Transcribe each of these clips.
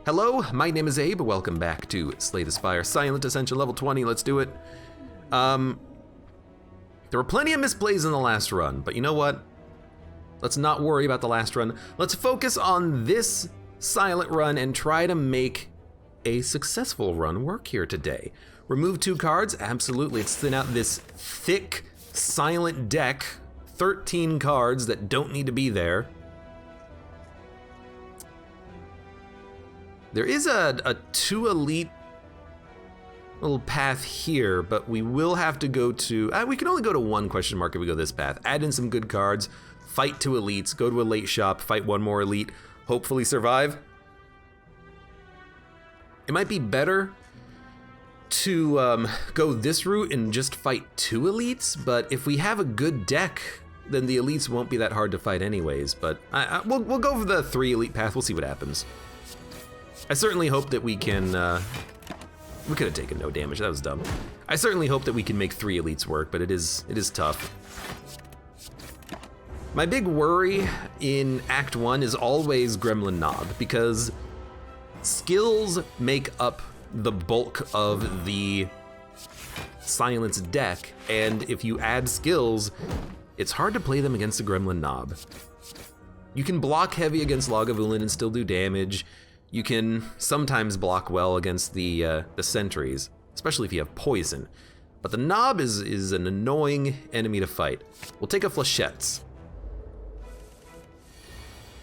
Hello, my name is Abe. Welcome back to Slay the Spire. Silent Ascension level 20, let's do it. There were plenty of misplays in the last run, but you know what? Let's not worry about the last run. Let's focus on this silent run and try to make a successful run work here today. Remove 2 cards, absolutely. Let's thin out this thick, silent deck. 13 cards that don't need to be there. There is a 2 elite little path here, but we will have to go to, we can only go to 1 question mark if we go this path. Add in some good cards, fight 2 elites, go to a late shop, fight 1 more elite, hopefully survive. It might be better to go this route and just fight 2 elites, but if we have a good deck, then the elites won't be that hard to fight anyways, but we'll go for the 3 elite path, we'll see what happens. I certainly hope that we can, we could have taken no damage, that was dumb. I certainly hope that we can make 3 elites work, but it is tough. My big worry in Act 1 is always Gremlin Knob, because skills make up the bulk of the silence deck, and if you add skills, it's hard to play them against the Gremlin Knob. You can block heavy against Lagavulin and still do damage. You can sometimes block well against the sentries, especially if you have poison. But the Knob is an annoying enemy to fight. We'll take a Flechettes.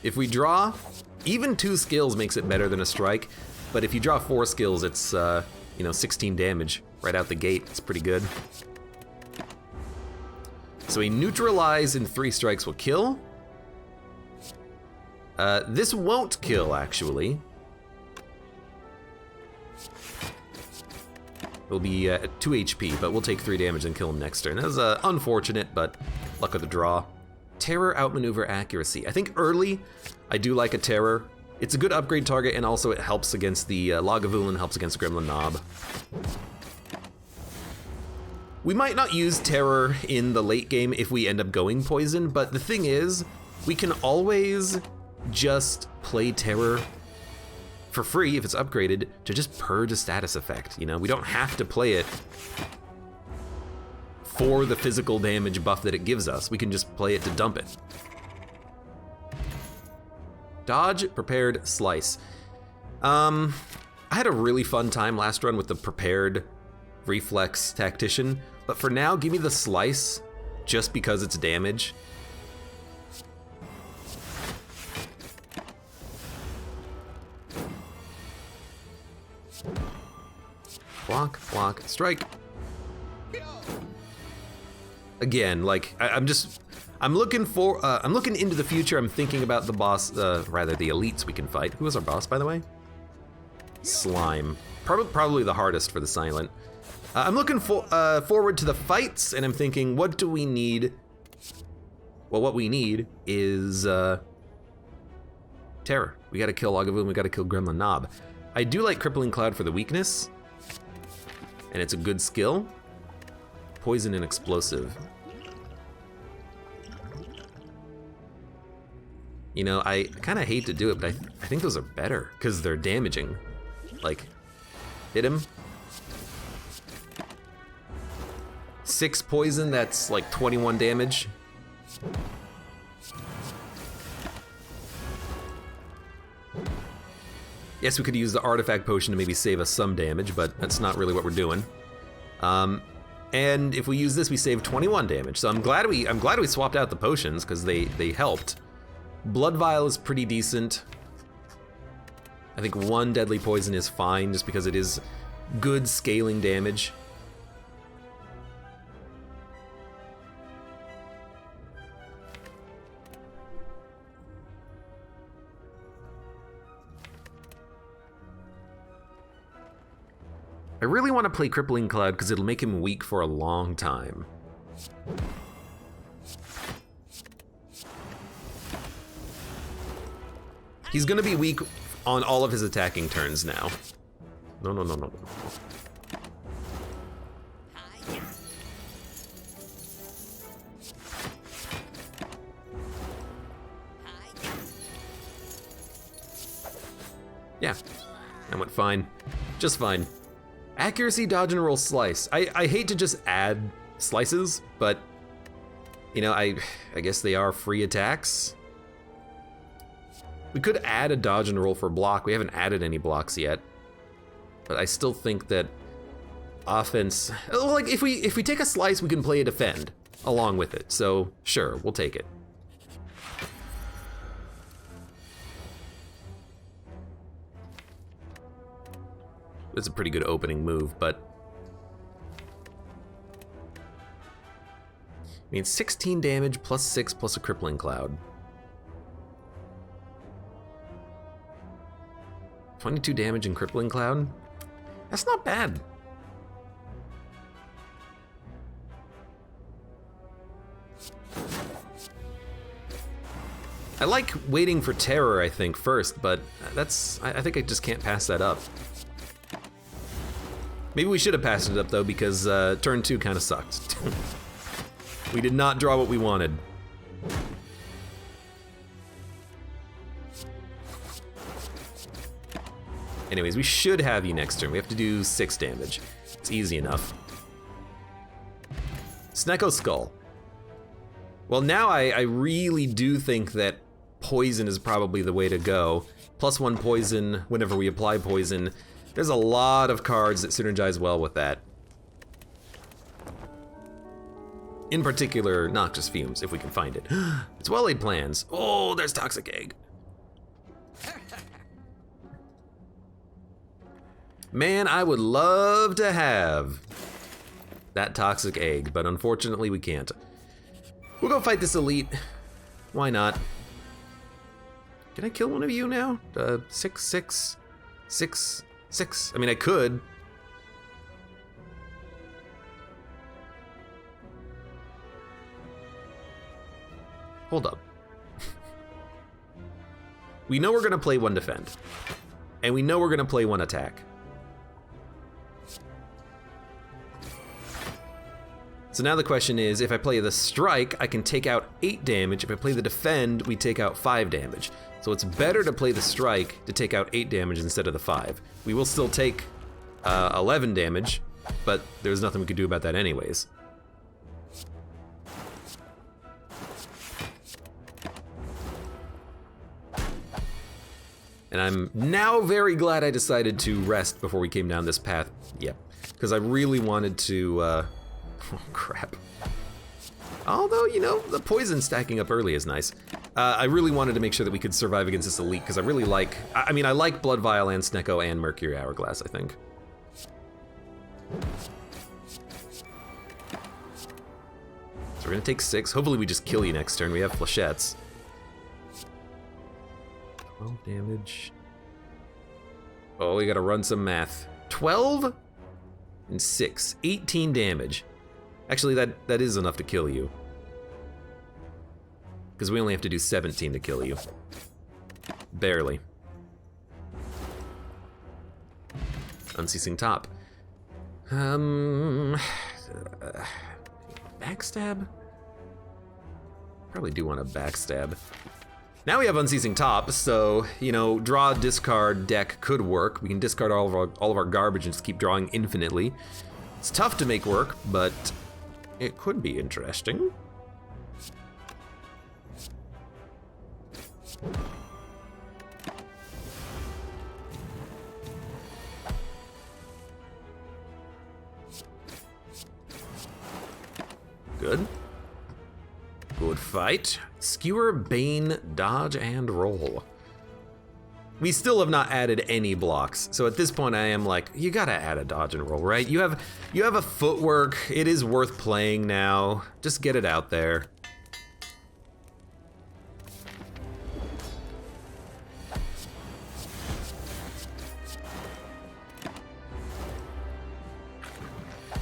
If we draw, even 2 skills makes it better than a strike, but if you draw 4 skills, it's 16 damage right out the gate. It's pretty good. So a neutralize in 3 strikes will kill. This won't kill, actually. It'll be at 2 HP, but we'll take 3 damage and kill him next turn. That was unfortunate, but luck of the draw. Terror outmaneuver accuracy. I think early, I do like a Terror. It's a good upgrade target, and also it helps against the Lagavulin, helps against Gremlin Knob. We might not use Terror in the late game if we end up going poison, but the thing is, we can always just play Terror for free if it's upgraded to just purge a status effect, you know? We don't have to play it for the physical damage buff that it gives us. We can just play it to dump it. Dodge, prepared, slice. I had a really fun time last run with the prepared reflex tactician, but for now, give me the slice just because it's damage. Block, block, strike. Again, like I'm looking into the future. I'm thinking about the boss, rather the elites we can fight. Who is our boss, by the way? Slime. Probably the hardest for the silent. I'm looking forward to the fights, and I'm thinking, what do we need? Well, what we need is Terror. We gotta kill Lagavulin, we gotta kill Gremlin Knob. I do like Crippling Cloud for the weakness, and it's a good skill. Poison and explosive. You know, I kind of hate to do it, but I think those are better because they're damaging. Like, hit him. 6 poison, that's like 21 damage. Yes, we could use the artifact potion to maybe save us some damage, but that's not really what we're doing. And if we use this, we save 21 damage. So I'm glad we swapped out the potions because they helped. Blood Vial is pretty decent. I think 1 deadly poison is fine just because it is good scaling damage. I really want to play Crippling Cloud because it'll make him weak for a long time. He's gonna be weak on all of his attacking turns now. No. Yeah, That went fine. Just fine. Accuracy, dodge, and roll, slice. I hate to just add slices, but, you know, I guess they are free attacks. We could add a dodge and roll for block. We haven't added any blocks yet. But I still think that offense, like if we take a slice, we can play a defend along with it. So sure, we'll take it. It's a pretty good opening move, but I mean 16 damage plus 6 plus a crippling cloud. 22 damage and crippling cloud? That's not bad. I like waiting for terror, I think, first, but I think I just can't pass that up. Maybe we should have passed it up though, because turn 2 kind of sucked. We did not draw what we wanted. Anyways, we should have you next turn. We have to do 6 damage. It's easy enough. Snecko Skull. Well, now I really do think that poison is probably the way to go. +1 poison whenever we apply poison. There's a lot of cards that synergize well with that. In particular, Noxious Fumes, if we can find it. It's well-laid plans. Oh, there's Toxic Egg. Man, I would love to have that Toxic Egg, but unfortunately we can't. We'll go fight this elite. Why not? Can I kill one of you now? 6, 6, 6, 6. I mean, I could. Hold up. We know we're gonna play 1 defend. And we know we're gonna play 1 attack. So now the question is, if I play the strike, I can take out 8 damage. If I play the defend, we take out 5 damage. So it's better to play the strike to take out 8 damage instead of the 5. We will still take 11 damage, but there's nothing we could do about that anyways. And I'm now very glad I decided to rest before we came down this path. Yep, because I really wanted to, oh crap. Although, you know, the poison stacking up early is nice. I really wanted to make sure that we could survive against this elite, because I really like, I mean, I like Blood Vial and Snecko and Mercury Hourglass, I think. So we're gonna take 6. Hopefully we just kill you next turn. We have flechettes. 12 damage. Oh, we gotta run some math. 12 and 6, 18 damage. Actually, that is enough to kill you. Because we only have to do 17 to kill you. Barely. Unceasing Top. Backstab? Probably do want a backstab. Now we have Unceasing Top, so, you know, draw, discard deck could work. We can discard all of our garbage and just keep drawing infinitely. It's tough to make work, but it could be interesting. Good. Good fight. Skewer, Bane, dodge, and roll. We still have not added any blocks, so at this point I am like, you gotta add a dodge and roll, right? You have a footwork. It is worth playing now. Just get it out there.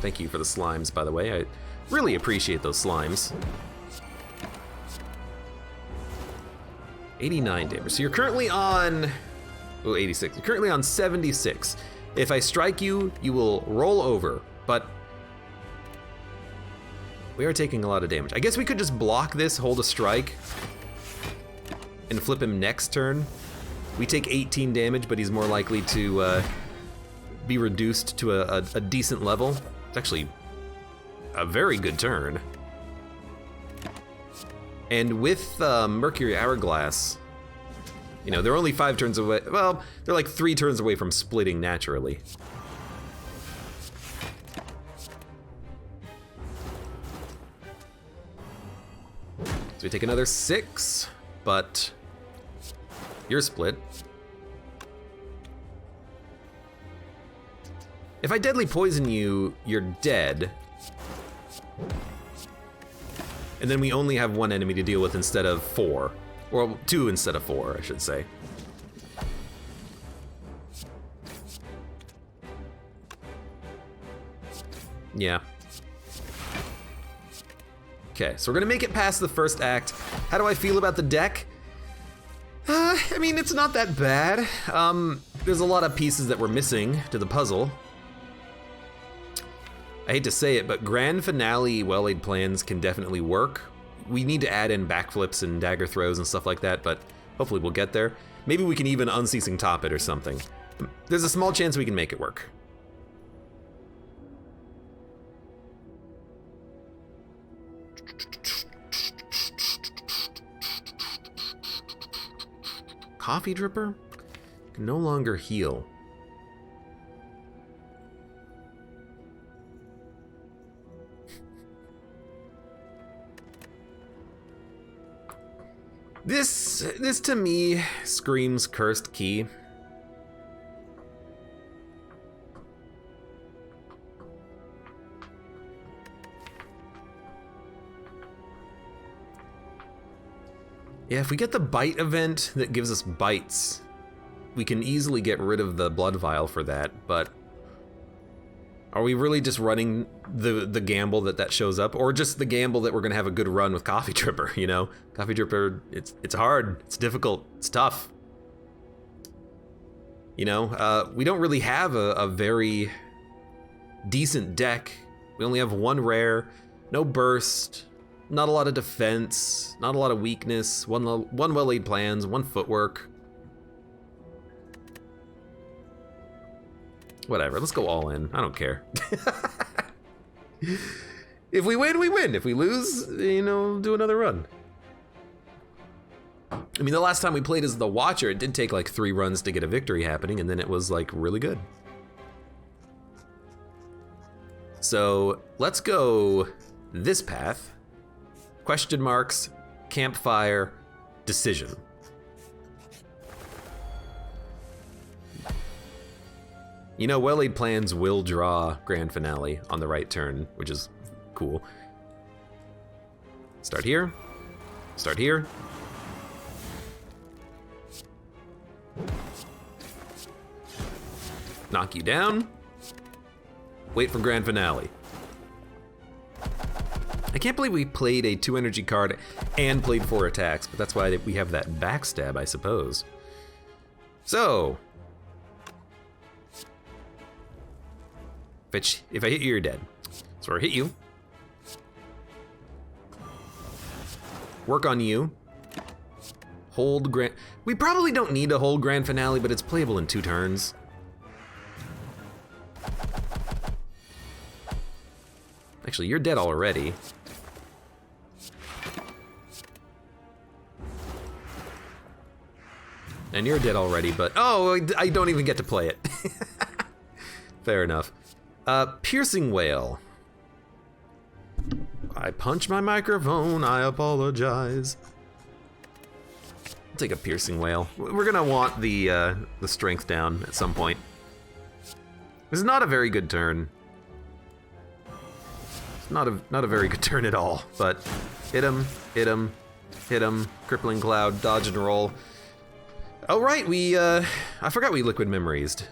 Thank you for the slimes, by the way. I really appreciate those slimes. 89 damage. So you're currently on, oh, 86. You're currently on 76. If I strike you, you will roll over, but we are taking a lot of damage. I guess we could just block this, hold a strike, and flip him next turn. We take 18 damage, but he's more likely to be reduced to a decent level. It's actually a very good turn. And with Mercury Hourglass, you know, they're only 5 turns away. Well, they're like 3 turns away from splitting naturally. So we take another 6, but you're split. If I deadly poison you, you're dead. And then we only have 1 enemy to deal with instead of 4. Or 2 instead of 4, I should say. Yeah. Okay, so we're gonna make it past the first act. How do I feel about the deck? I mean, it's not that bad. There's a lot of pieces that we're missing to the puzzle. I hate to say it, but Grand Finale well-laid plans can definitely work. We need to add in backflips and dagger throws and stuff like that, but hopefully we'll get there. Maybe we can even unceasing top it or something. There's a small chance we can make it work. Coffee dripper can no longer heal. This to me screams cursed key. Yeah, if we get the bite event that gives us bites, we can easily get rid of the blood vial for that, but are we really just running the gamble that shows up, or just the gamble that we're gonna have a good run with Coffee Dripper, you know? Coffee Dripper, it's hard, it's difficult, it's tough. You know, we don't really have a very decent deck. We only have 1 rare, no burst, not a lot of defense, not a lot of weakness, one well-laid plans, 1 footwork. Whatever, let's go all in. I don't care. If we win, we win. If we lose, you know, do another run. I mean, the last time we played as the Watcher, it did take like 3 runs to get a victory happening, and then it was like really good. So let's go this path. Question marks, campfire, decision. You know, well-laid plans will draw Grand Finale on the right turn, which is cool. Start here. Start here. Knock you down. Wait for Grand Finale. I can't believe we played a 2 energy card and played 4 attacks, but that's why we have that backstab, I suppose. So, if I hit you, you're dead. So I hit you. Work on you. Hold Grand... We probably don't need to hold Grand Finale, but it's playable in 2 turns. Actually, you're dead already. And you're dead already, but... Oh, I don't even get to play it. Fair enough. Piercing Wail. I punch my microphone, I apologize. I'll take a Piercing Wail. We're gonna want the strength down at some point. This is not a very good turn. It's not a very good turn at all, but hit him, hit him, hit him, Crippling Cloud, dodge and roll. Oh right, I forgot we Liquid Memories'd.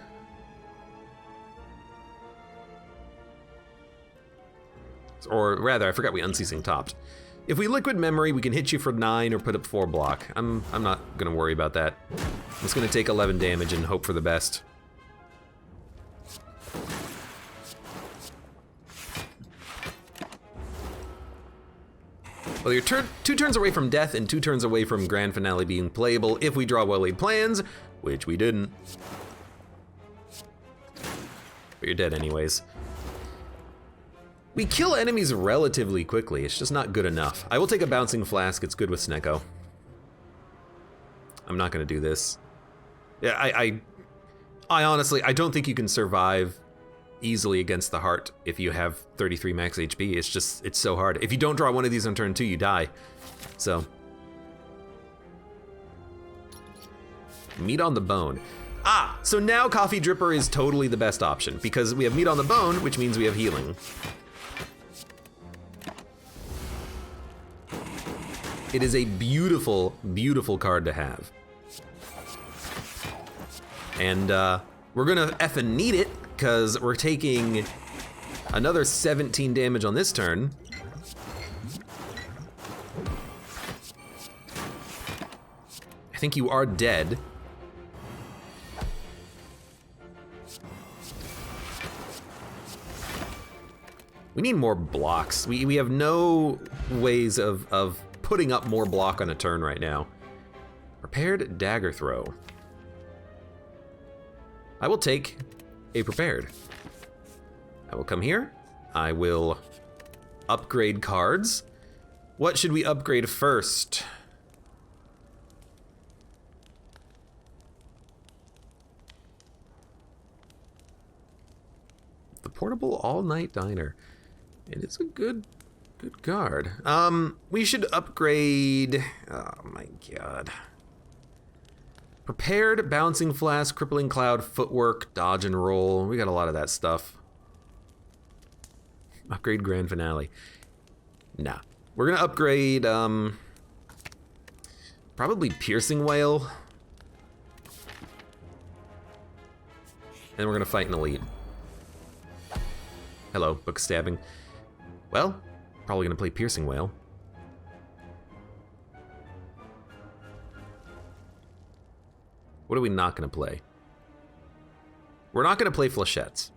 Or rather, I forgot we Unceasing topped. If we Liquid Memory, we can hit you for 9 or put up 4 block. I'm not gonna worry about that. I'm just gonna take 11 damage and hope for the best. Well, you're 2 turns away from death and 2 turns away from grand finale being playable if we draw well-laid plans, which we didn't. But you're dead anyways. We kill enemies relatively quickly, it's just not good enough. I will take a bouncing flask, it's good with Snecko. I'm not gonna do this. Yeah, I honestly, I don't think you can survive easily against the heart if you have 33 max HP. It's so hard. If you don't draw one of these on turn 2, you die. So. Meat on the bone. Ah, so now Coffee Dripper is totally the best option because we have meat on the bone, which means we have healing. It is a beautiful, beautiful card to have. And we're gonna effing need it because we're taking another 17 damage on this turn. I think you are dead. We need more blocks. We have no ways of putting up more block on a turn right now. Prepared dagger throw. I will take a prepared. I will come here. I will upgrade cards. What should we upgrade first? The portable all-night diner. It is a good card. We should upgrade. Oh my god. Prepared, bouncing flask, crippling cloud, footwork, dodge and roll. We got a lot of that stuff. Upgrade grand finale. Nah. We're gonna upgrade, probably piercing wail. And we're gonna fight an elite. Hello, book stabbing. Well, probably gonna play piercing wail. What are we not gonna play? We're not gonna play flechettes.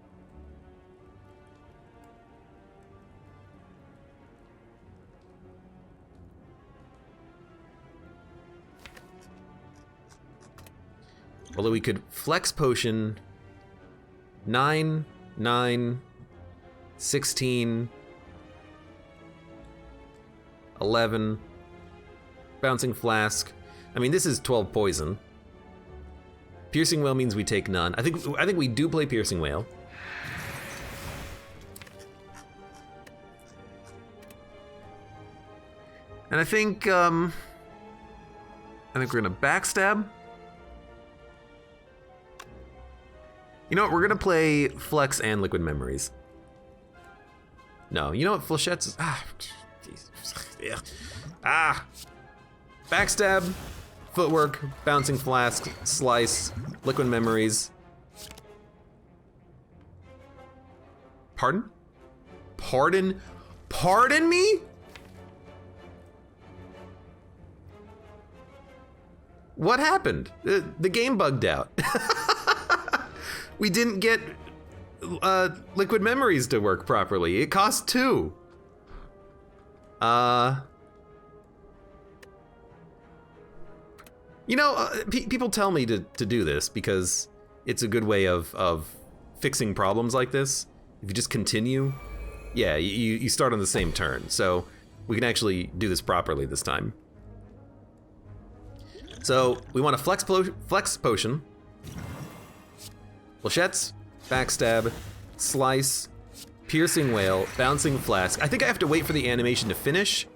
Although we could flex potion 9, 9, 16, 11, bouncing flask. I mean, this is 12 poison. Piercing wail means we take none. I think we do play piercing wail. And I think we're gonna backstab. You know what? We're gonna play flex and liquid memories. No, you know what? Flechettes is yeah. Backstab. Footwork, bouncing flask, slice, liquid memories. Pardon? Pardon? Pardon me? What happened? The game bugged out. We didn't get liquid memories to work properly. It cost 2. You know, people tell me to do this because it's a good way of fixing problems like this. If you just continue, yeah, you start on the same turn. So we can actually do this properly this time. So we want a flex potion, flechettes, backstab, slice, piercing wail, bouncing flask. I think I have to wait for the animation to finish,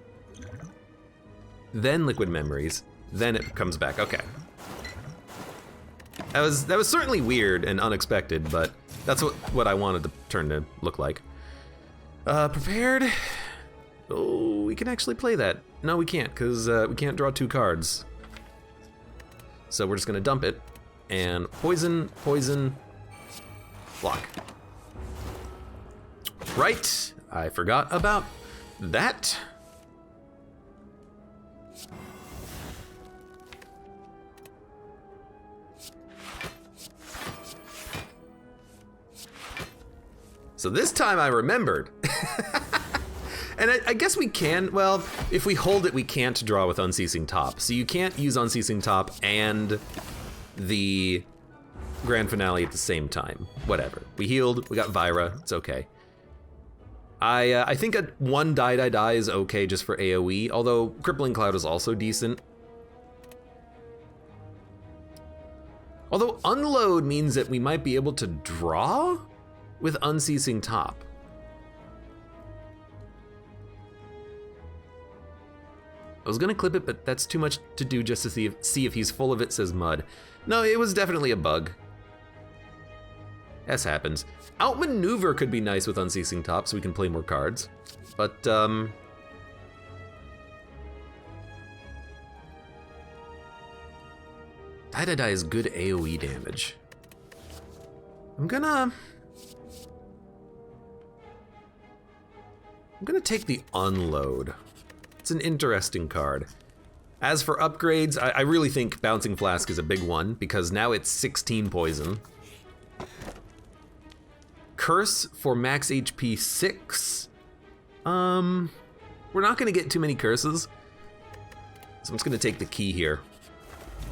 then liquid memories. Then it comes back. Okay. That was certainly weird and unexpected, but that's what I wanted the turn to look like. Prepared. Oh, we can actually play that. No, we can't, because we can't draw 2 cards. So we're just gonna dump it. And poison, poison, block. Right, I forgot about that. So this time I remembered. And I guess we can, well, if we hold it, we can't draw with Unceasing Top. So you can't use Unceasing Top and the Grand Finale at the same time. Whatever. We healed, we got Vyra, it's okay. I think a 1 die is okay just for AoE, although Crippling Cloud is also decent. Although Unload means that we might be able to draw with Unceasing Top. I was gonna clip it, but that's too much to do just to see if he's full of it, says Mud. No, it was definitely a bug. As happens. Outmaneuver could be nice with Unceasing Top so we can play more cards. But, Die is good AoE damage. I'm gonna take the Unload. It's an interesting card. As for upgrades, I really think Bouncing Flask is a big one because now it's 16 poison. Curse for max HP 6. We're not gonna get too many curses. So I'm just gonna take the key here.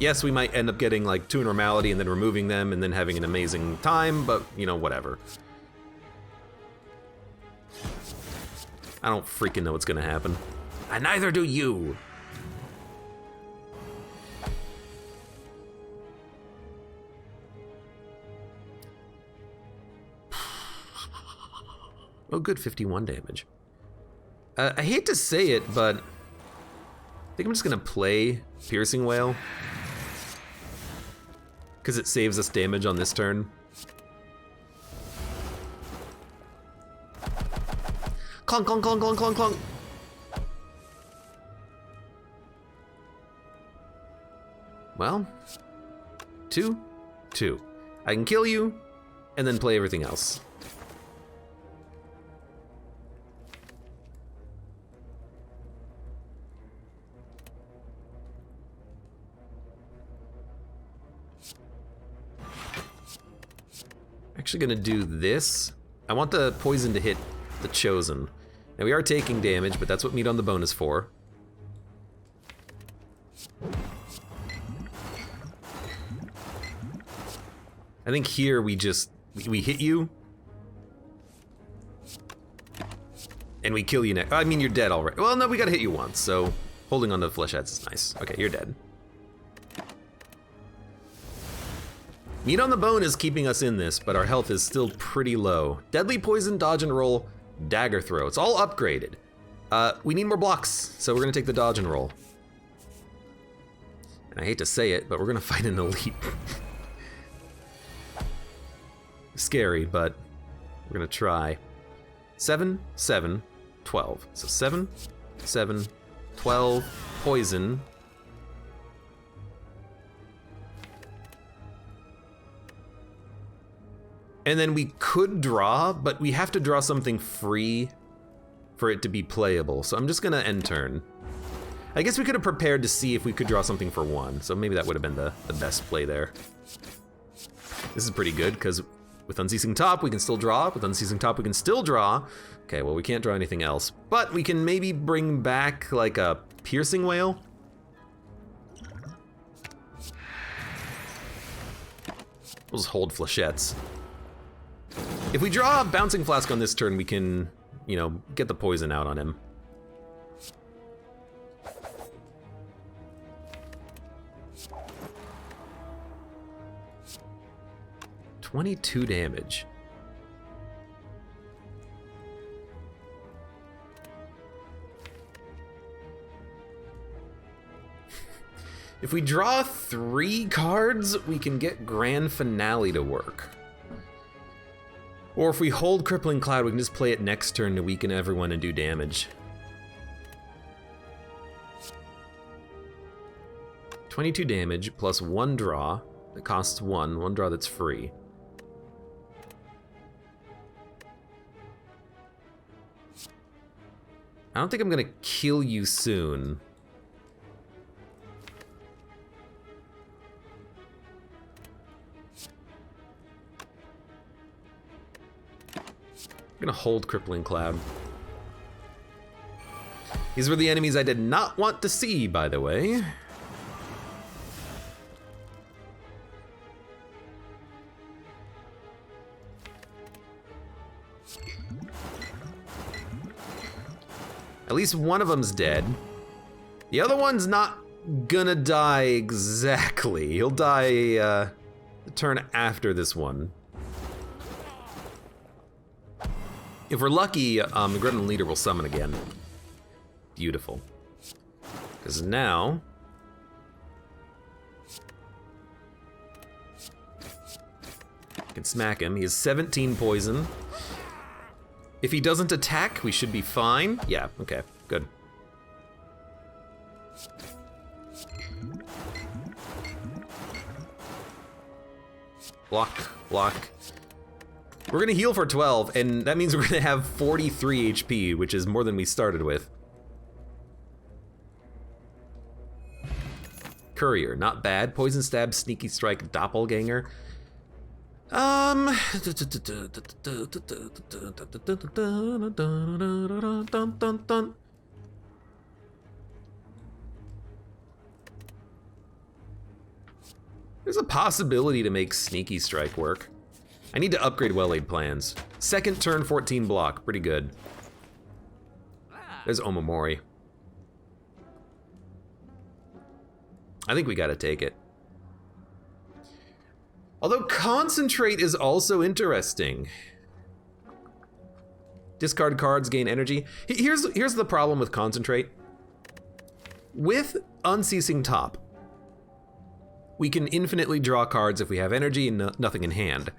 Yes, we might end up getting like 2 Normality and then removing them and then having an amazing time, but you know, whatever. I don't freaking know what's gonna happen. And neither do you. Oh, good, 51 damage. I hate to say it, but I think I'm just gonna play Piercing Wail. Because it saves us damage on this turn. Clunk, clunk, clunk, clunk, clunk, clunk. Well, 2, 2. I can kill you, and then play everything else. Actually gonna do this. I want the poison to hit the Chosen. Now we are taking damage, but that's what Meat on the Bone is for. I think here we hit you. And we kill you next. I mean, you're dead already. Well, no, we gotta hit you once, so holding on to the flechettes is nice. Okay, you're dead. Meat on the Bone is keeping us in this, but our health is still pretty low. Deadly Poison, Dodge and Roll, Dagger Throw. It's all upgraded. We need more blocks, so we're gonna take the Dodge and Roll. And I hate to say it, but we're gonna fight an elite. Scary, but we're gonna try. 7, 7, 12. So 7, 7, 12, poison. And then we could draw, but we have to draw something free for it to be playable. So I'm just gonna end turn. I guess we could have prepared to see if we could draw something for 1. So maybe that would have been the best play there. This is pretty good, because with Unceasing Top, we can still draw. With Unceasing Top, we can still draw. Okay, well, we can't draw anything else. But we can maybe bring back, like, a Piercing Wail. We'll just hold flechettes. If we draw a Bouncing Flask on this turn, we can, you know, get the poison out on him. $22 damage. If we draw 3 cards, we can get Grand Finale to work. Or if we hold Crippling Cloud, we can just play it next turn to weaken everyone and do damage. 22 damage plus 1 draw that costs 1 draw that's free. I don't think I'm gonna kill you soon. I'm gonna hold Crippling Cloud. These were the enemies I did not want to see, by the way. At least one of them's dead. The other one's not gonna die exactly. He'll die the turn after this one. If we're lucky, the Gremlin leader will summon again. Beautiful. Because now... I can smack him. He has 17 poison. If he doesn't attack, we should be fine. Yeah, okay, good. Block, block. We're gonna heal for 12, and that means we're gonna have 43 HP, which is more than we started with. Courier, not bad. Poison stab, sneaky strike, doppelganger. There's a possibility to make sneaky strike work. I need to upgrade well-laid plans. Second turn, 14 block, pretty good. There's Omamori. I think we gotta take it. Although concentrate is also interesting. Discard cards, gain energy. Here's the problem with concentrate. With Unceasing Top, we can infinitely draw cards if we have energy and nothing in hand.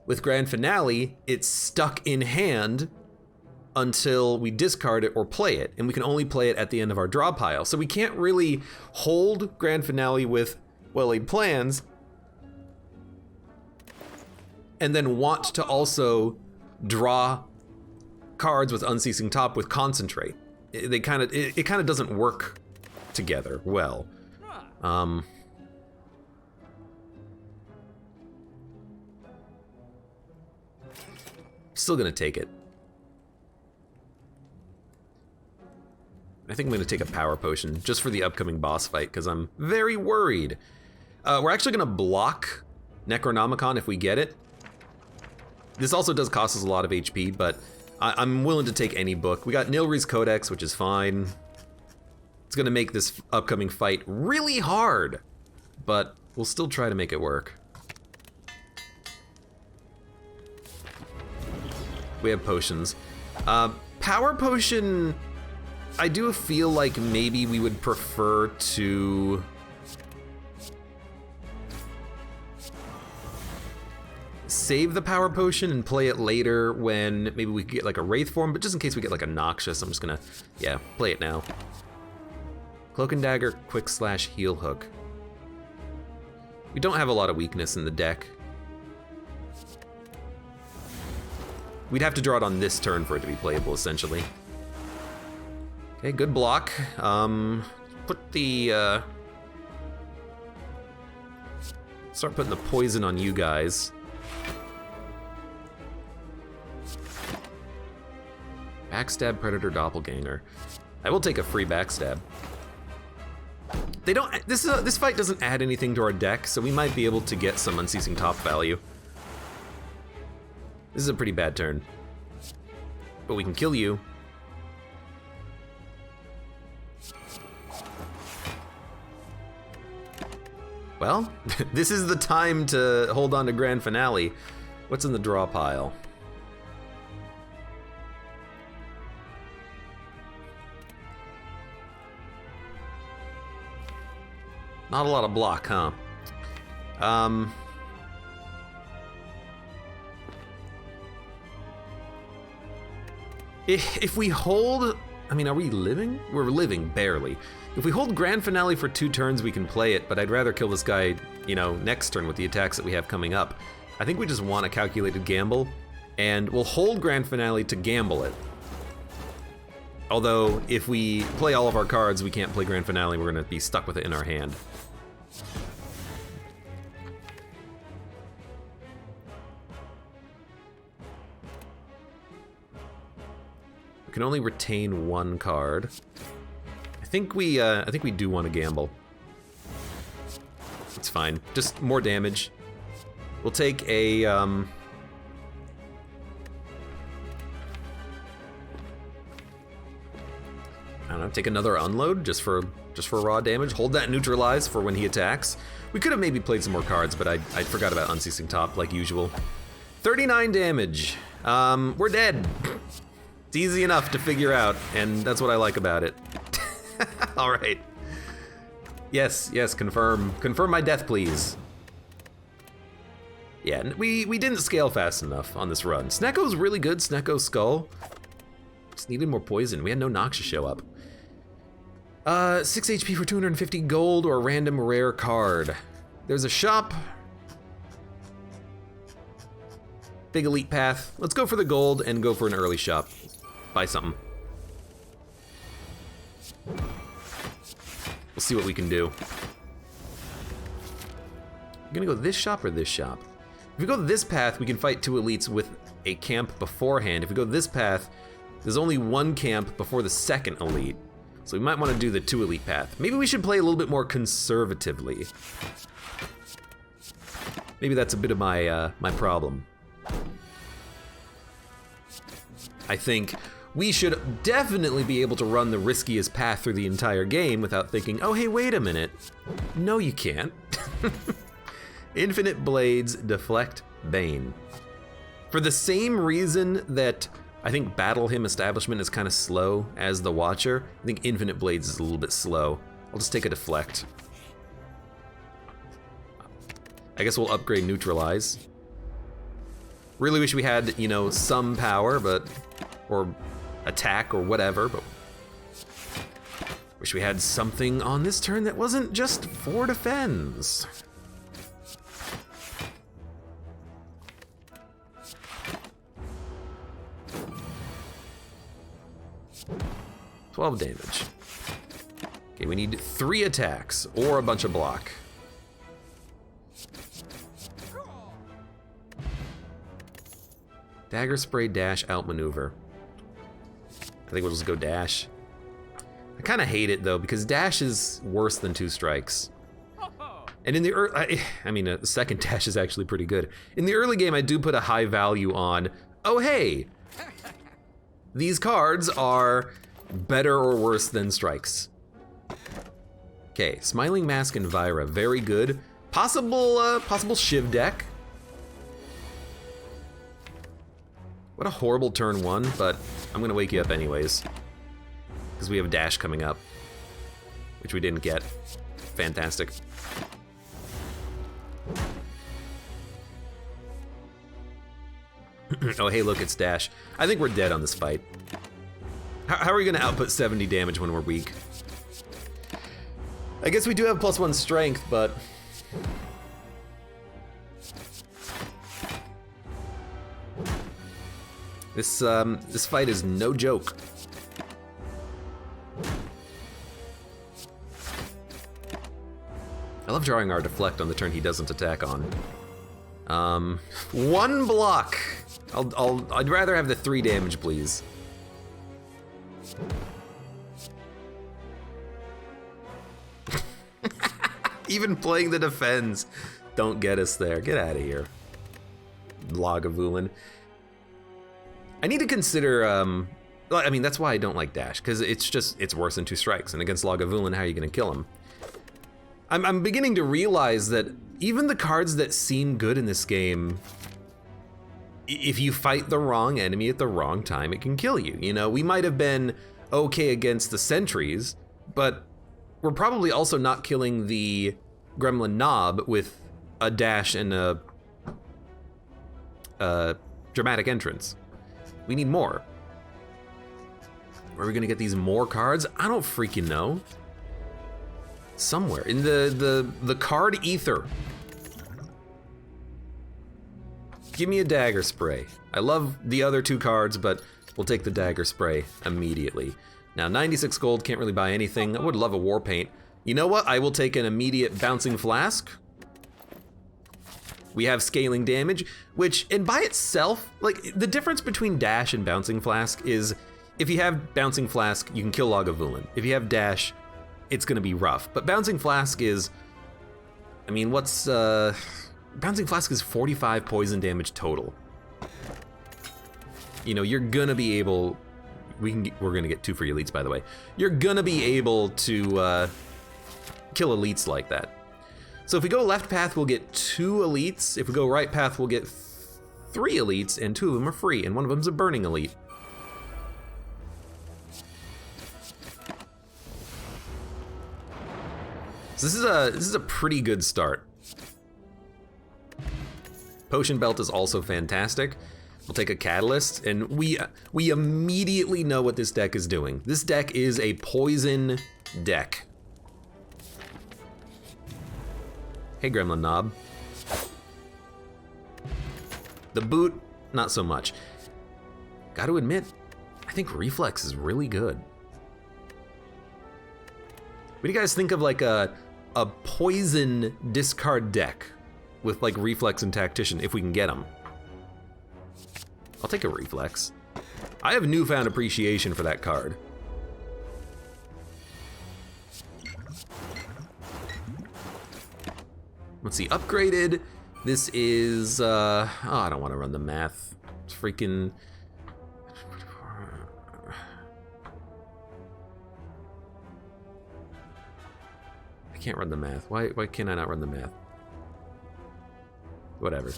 With Grand Finale, it's stuck in hand until we discard it or play it, and we can only play it at the end of our draw pile. So we can't really hold Grand Finale with well-laid plans and then want to also draw cards with Unceasing Top with Concentrate. It kind of doesn't work together well. Still gonna take it. I think I'm gonna take a power potion just for the upcoming boss fight because I'm very worried. We're actually gonna block Necronomicon if we get it. This also does cost us a lot of HP, but I'm willing to take any book. We got Nilri's Codex, which is fine. It's gonna make this upcoming fight really hard, but we'll still try to make it work. We have potions. Power potion, I do feel like maybe we would prefer to save the power potion and play it later when maybe we get like a Wraith form, but just in case we get like a Noxious, I'm just gonna, yeah, play it now. Cloak and Dagger, Quick Slash, Heal Hook. We don't have a lot of weakness in the deck. We'd have to draw it on this turn for it to be playable, essentially. Okay, good block. Put the, start putting the poison on you guys. Backstab, Predator, Doppelganger. I will take a free backstab. They don't, this fight doesn't add anything to our deck, so we might be able to get some Unceasing Top value. This is a pretty bad turn. But we can kill you. Well, this is the time to hold on to Grand Finale. What's in the draw pile? Not a lot of block, huh? If we hold, I mean, are we living? We're living, barely. If we hold Grand Finale for 2 turns, we can play it, but I'd rather kill this guy, you know, next turn with the attacks that we have coming up. I think we just want a calculated gamble, and we'll hold Grand Finale to gamble it. Although, if we play all of our cards, we can't play Grand Finale, we're gonna be stuck with it in our hand. can only retain one card. I think we do want to gamble. It's fine. Just more damage. We'll take a I don't know, take another unload just for raw damage. Hold that neutralize for when he attacks. We could have maybe played some more cards, but I forgot about Unceasing Top like usual. 39 damage. We're dead. It's easy enough to figure out, and that's what I like about it. All right. Yes, confirm. Confirm my death, please. Yeah, we didn't scale fast enough on this run. Snecko's really good, Snecko's Skull. Just needed more poison. We had no Nox show up. 6 HP for 250 gold or a random rare card. There's a shop. Big elite path. Let's go for the gold and go for an early shop. Buy something. We'll see what we can do. I'm gonna go this shop or this shop? If we go this path, we can fight 2 elites with a camp beforehand. If we go this path, there's only 1 camp before the second elite. So we might want to do the 2 elite path. Maybe we should play a little bit more conservatively. Maybe that's a bit of my my problem. I think we should definitely be able to run the riskiest path through the entire game without thinking, oh hey, wait a minute. No, you can't. Infinite Blades, Deflect, Bane. For the same reason that I think Battle Hymn Establishment is kind of slow as the Watcher, I think Infinite Blades is a little bit slow. I'll just take a Deflect. I guess we'll upgrade Neutralize. Really wish we had, you know, some power, or attack or whatever, but wish we had something on this turn that wasn't just 4 defense. $12 damage. Okay, we need 3 attacks or a bunch of block. Dagger Spray, dash, outmaneuver. I think we'll just go dash. I kind of hate it though, because dash is worse than 2 strikes. And in the early, the second dash is actually pretty good. In the early game, I do put a high value on, oh hey, these cards are better or worse than strikes. Okay, Smiling Mask and Vira, very good. Possible Shiv deck. What a horrible turn 1, but I'm gonna wake you up anyways. Because we have a dash coming up, which we didn't get. Fantastic. Oh, hey, look, it's dash. I think we're dead on this fight. How are we gonna output 70 damage when we're weak? I guess we do have +1 strength, but... This fight is no joke. I love drawing our deflect on the turn he doesn't attack on. 1 block. I'd rather have the 3 damage, please. Even playing the defense don't get us there. Get out of here, Lagavulin. I need to consider, that's why I don't like dash, because it's worse than 2 strikes, and against Lagavulin, how are you gonna kill him? I'm beginning to realize that even the cards that seem good in this game, if you fight the wrong enemy at the wrong time, it can kill you. You know, we might have been okay against the sentries, but we're probably also not killing the Gremlin Knob with a dash and a dramatic entrance. We need more. Where are we gonna get these more cards? I don't freaking know. Somewhere in the card ether. Give me a Dagger Spray. I love the other 2 cards, but we'll take the Dagger Spray immediately. Now 96 gold, can't really buy anything. I would love a War Paint. You know what? I will take an immediate Bouncing Flask. We have scaling damage, which, and by itself, like, the difference between dash and Bouncing Flask is if you have Bouncing Flask, you can kill Lagavulin. If you have Dash, it's gonna be rough. But Bouncing Flask is, I mean, Bouncing Flask is 45 poison damage total. You know, you're gonna be able, we're gonna get 2 free elites, by the way. You're gonna be able to kill elites like that. So if we go left path, we'll get 2 elites. If we go right path, we'll get 3 elites, and 2 of them are free, and one of them's a burning elite. So this is a pretty good start. Potion Belt is also fantastic. We'll take a Catalyst, and we immediately know what this deck is doing. This deck is a poison deck. Hey, Gremlin Knob. The boot, not so much. Gotta admit, I think Reflex is really good. What do you guys think of like a poison discard deck with like Reflex and Tactician, if we can get them? I'll take a Reflex. I have newfound appreciation for that card. Let's see, upgraded. This is, oh, I don't want to run the math. It's freaking... I can't run the math. Why can't I not run the math? Whatever.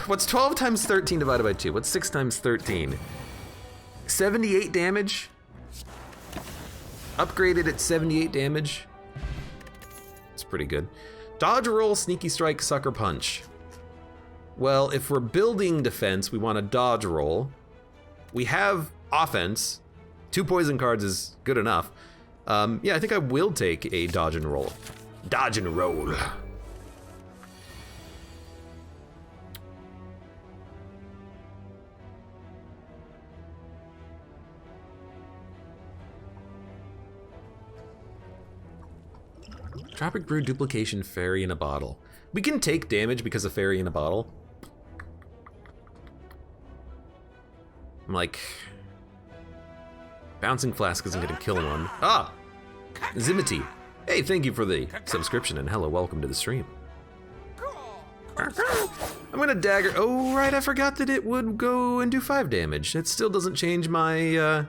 What's 12 times 13 divided by 2? What's 6 times 13? 78 damage? Upgraded at 78 damage? It's pretty good. Dodge roll, sneaky strike, sucker punch. Well, if we're building defense, we want a dodge roll. We have offense. 2 poison cards is good enough. Yeah, I think I will take a dodge and roll. Dodge and roll. Tropic Brew, Duplication, Fairy in a Bottle. We can take damage because of Fairy in a Bottle. I'm like... Bouncing Flask isn't gonna kill one. Ah! Zimity. Hey, thank you for the subscription and hello, welcome to the stream. I'm gonna dagger. Oh, right, I forgot that it would go and do 5 damage. It still doesn't change my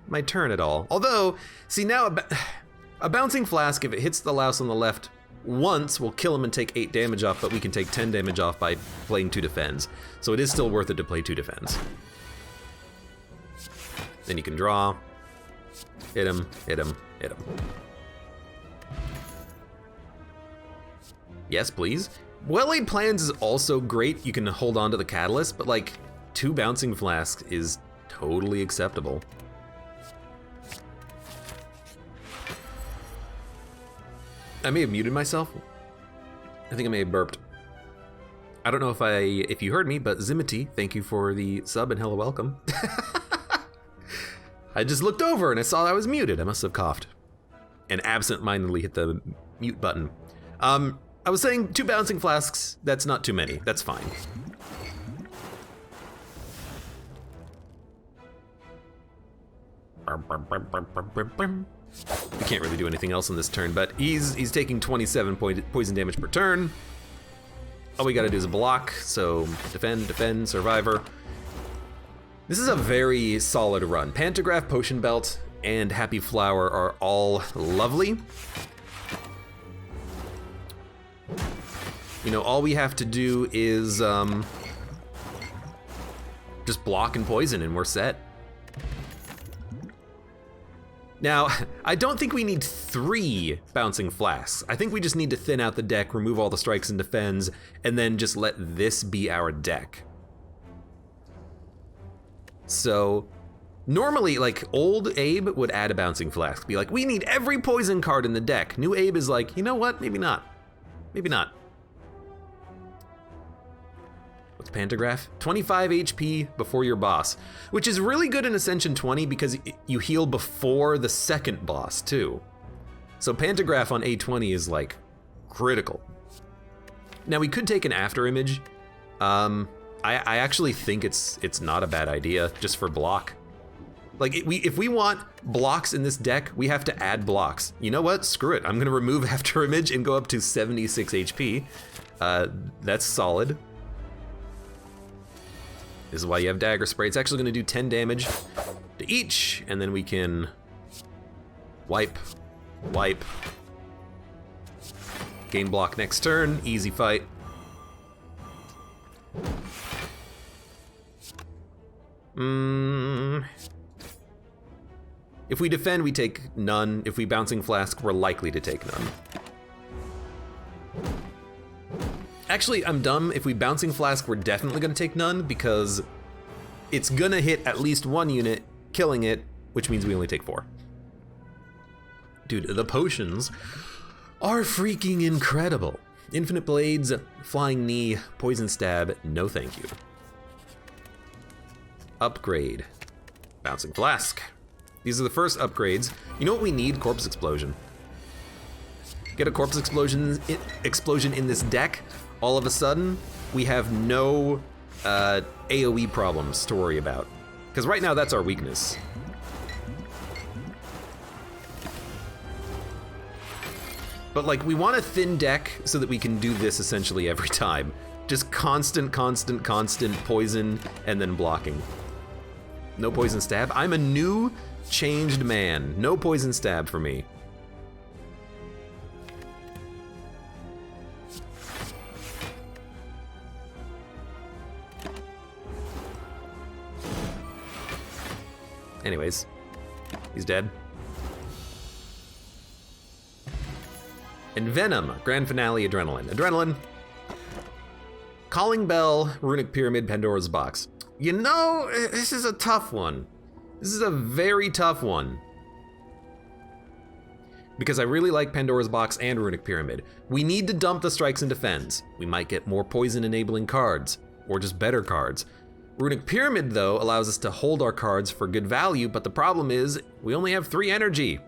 my turn at all. Although, see now a Bouncing Flask, if it hits the louse on the left once, will kill him and take 8 damage off, but we can take 10 damage off by playing 2 defends. So it is still worth it to play 2 defends. Then you can draw. Hit him, hit him, hit him. Yes, please. Well-laid plans is also great. You can hold on to the Catalyst, but like 2 Bouncing Flasks is totally acceptable. I may have muted myself. I think I may have burped. I don't know if you heard me, but Zimity, thank you for the sub and hello, welcome. I just looked over and I saw I was muted. I must have coughed and absent-mindedly hit the mute button. I was saying 2 Bouncing Flasks, that's not too many. That's fine. We can't really do anything else on this turn, but he's taking 27 poison damage per turn. All we gotta do is block, so defend, survivor. This is a very solid run. Pantograph, Potion Belt, and Happy Flower are all lovely. You know, all we have to do is just block and poison and we're set. Now, I don't think we need 3 Bouncing Flasks. I think we just need to thin out the deck, remove all the strikes and defends, and then just let this be our deck. So, normally, like, old Abe would add a Bouncing Flask. Be like, we need every poison card in the deck. New Abe is like, you know what? Maybe not. Maybe not. What's Pantograph? 25 HP before your boss, which is really good in Ascension 20 because you heal before the second boss, too. So Pantograph on A20 is, like, critical. Now, we could take an after image. I actually think it's not a bad idea just for block. Like, if we want blocks in this deck, we have to add blocks. You know what? Screw it. I'm going to remove After Image and go up to 76 HP. That's solid. This is why you have Dagger Spray. It's actually going to do 10 damage to each, and then we can wipe. Gain block next turn. Easy fight. If we defend, we take none. If we Bouncing Flask, we're likely to take none. Actually, I'm dumb. If we Bouncing Flask, we're definitely gonna take none because it's gonna hit at least one unit, killing it, which means we only take 4. Dude, the potions are freaking incredible. Infinite Blades, Flying Knee, Poison Stab, no thank you. Upgrade. Bouncing Flask. These are the first upgrades. You know what we need? Corpse Explosion. Get a Corpse Explosion in this deck, all of a sudden, we have no AoE problems to worry about. Because right now, that's our weakness. But like, we want a thin deck so that we can do this essentially every time. Just constant poison and then blocking. No Poison Stab. I'm a new changed man. No Poison Stab for me. Anyways, he's dead. And Venom, Grand Finale, Adrenaline. Adrenaline. Calling Bell, Runic Pyramid, Pandora's Box. You know, this is a tough one. This is a very tough one. Because I really like Pandora's Box and Runic Pyramid. We need to dump the Strikes and Defends. We might get more poison enabling cards, or just better cards. Runic Pyramid, though, allows us to hold our cards for good value, but the problem is, we only have 3 energy.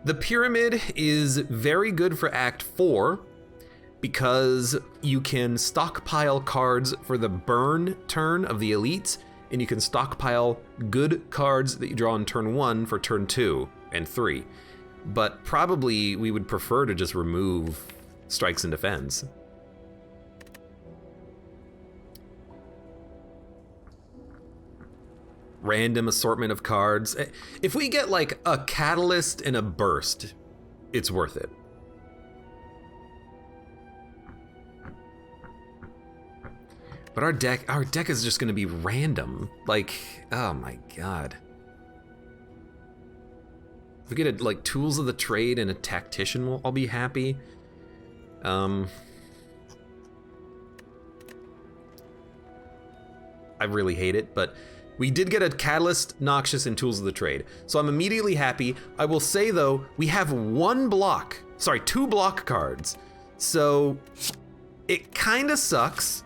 The Pyramid is very good for Act 4, because you can stockpile cards for the burn turn of the elites, and you can stockpile good cards that you draw in turn 1 for turn 2 and 3. But probably we would prefer to just remove Strikes and Defends. Random assortment of cards. If we get like a Catalyst and a Burst, it's worth it. But our deck is just gonna be random. Like, oh my god. If we get like Tools of the Trade and a Tactician, I'll be happy. I really hate it, but we did get a Catalyst, Noxious, and Tools of the Trade, so I'm immediately happy. I will say though, we have 2 block cards, so it kinda sucks.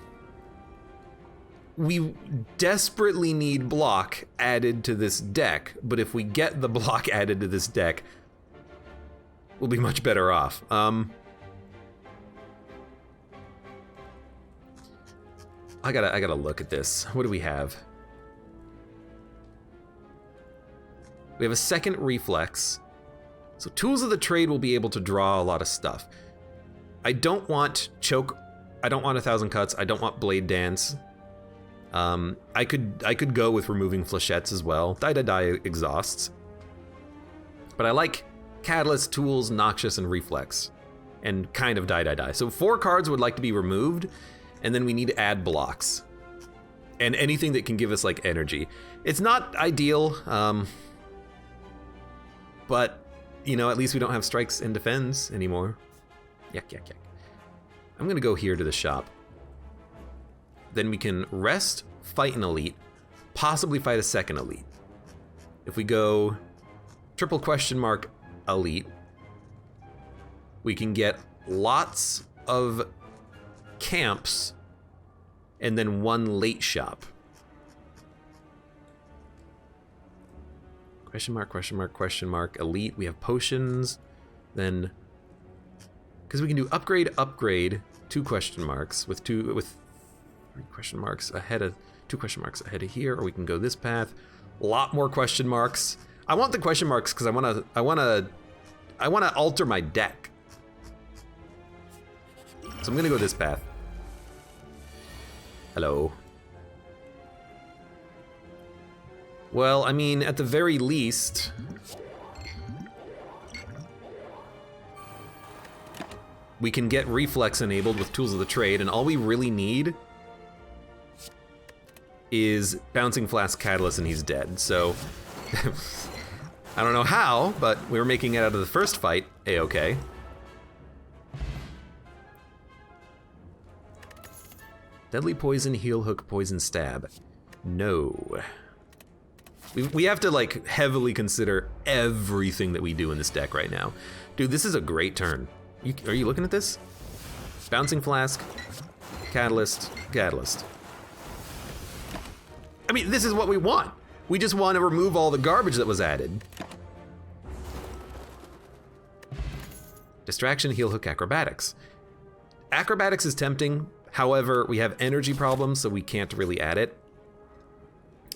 We desperately need block added to this deck, but if we get the block added to this deck, we'll be much better off. I gotta look at this. What do we have? We have a second Reflex. So Tools of the Trade will be able to draw a lot of stuff. I don't want Choke. I don't want 1,000 Cuts. I don't want Blade Dance. I could go with removing Flechettes as well. Die exhausts. But I like Catalyst, Tools, Noxious, and Reflex. And kind of die. So 4 cards would like to be removed, and then we need to add blocks. And anything that can give us like energy. It's not ideal, but you know, at least we don't have Strikes and Defends anymore. Yak. I'm gonna go here to the shop. Then we can rest, fight an elite, possibly fight a second elite. If we go triple ? Elite, we can get lots of camps and then 1 late shop. ? Elite, we have potions, then Because we can do upgrade, upgrade, 2 question marks with 3 question marks ahead of 2 question marks ahead of here, or we can go this path. A lot more question marks. I want the question marks because I wanna alter my deck. So I'm gonna go this path. Hello. Well, I mean, at the very least, we can get reflex enabled with Tools of the Trade, and all we really need is Bouncing Flask Catalyst, and he's dead. So, I don't know how, but we were making it out of the first fight, A-okay. Deadly Poison, Heel Hook, Poison Stab. No. We have to, like, heavily consider everything that we do in this deck right now. Dude, this is a great turn. Are you looking at this? Bouncing Flask, Catalyst, Catalyst. I mean, this is what we want. We just want to remove all the garbage that was added. Distraction, Heel Hook, Acrobatics. Acrobatics is tempting. However, we have energy problems, so we can't really add it.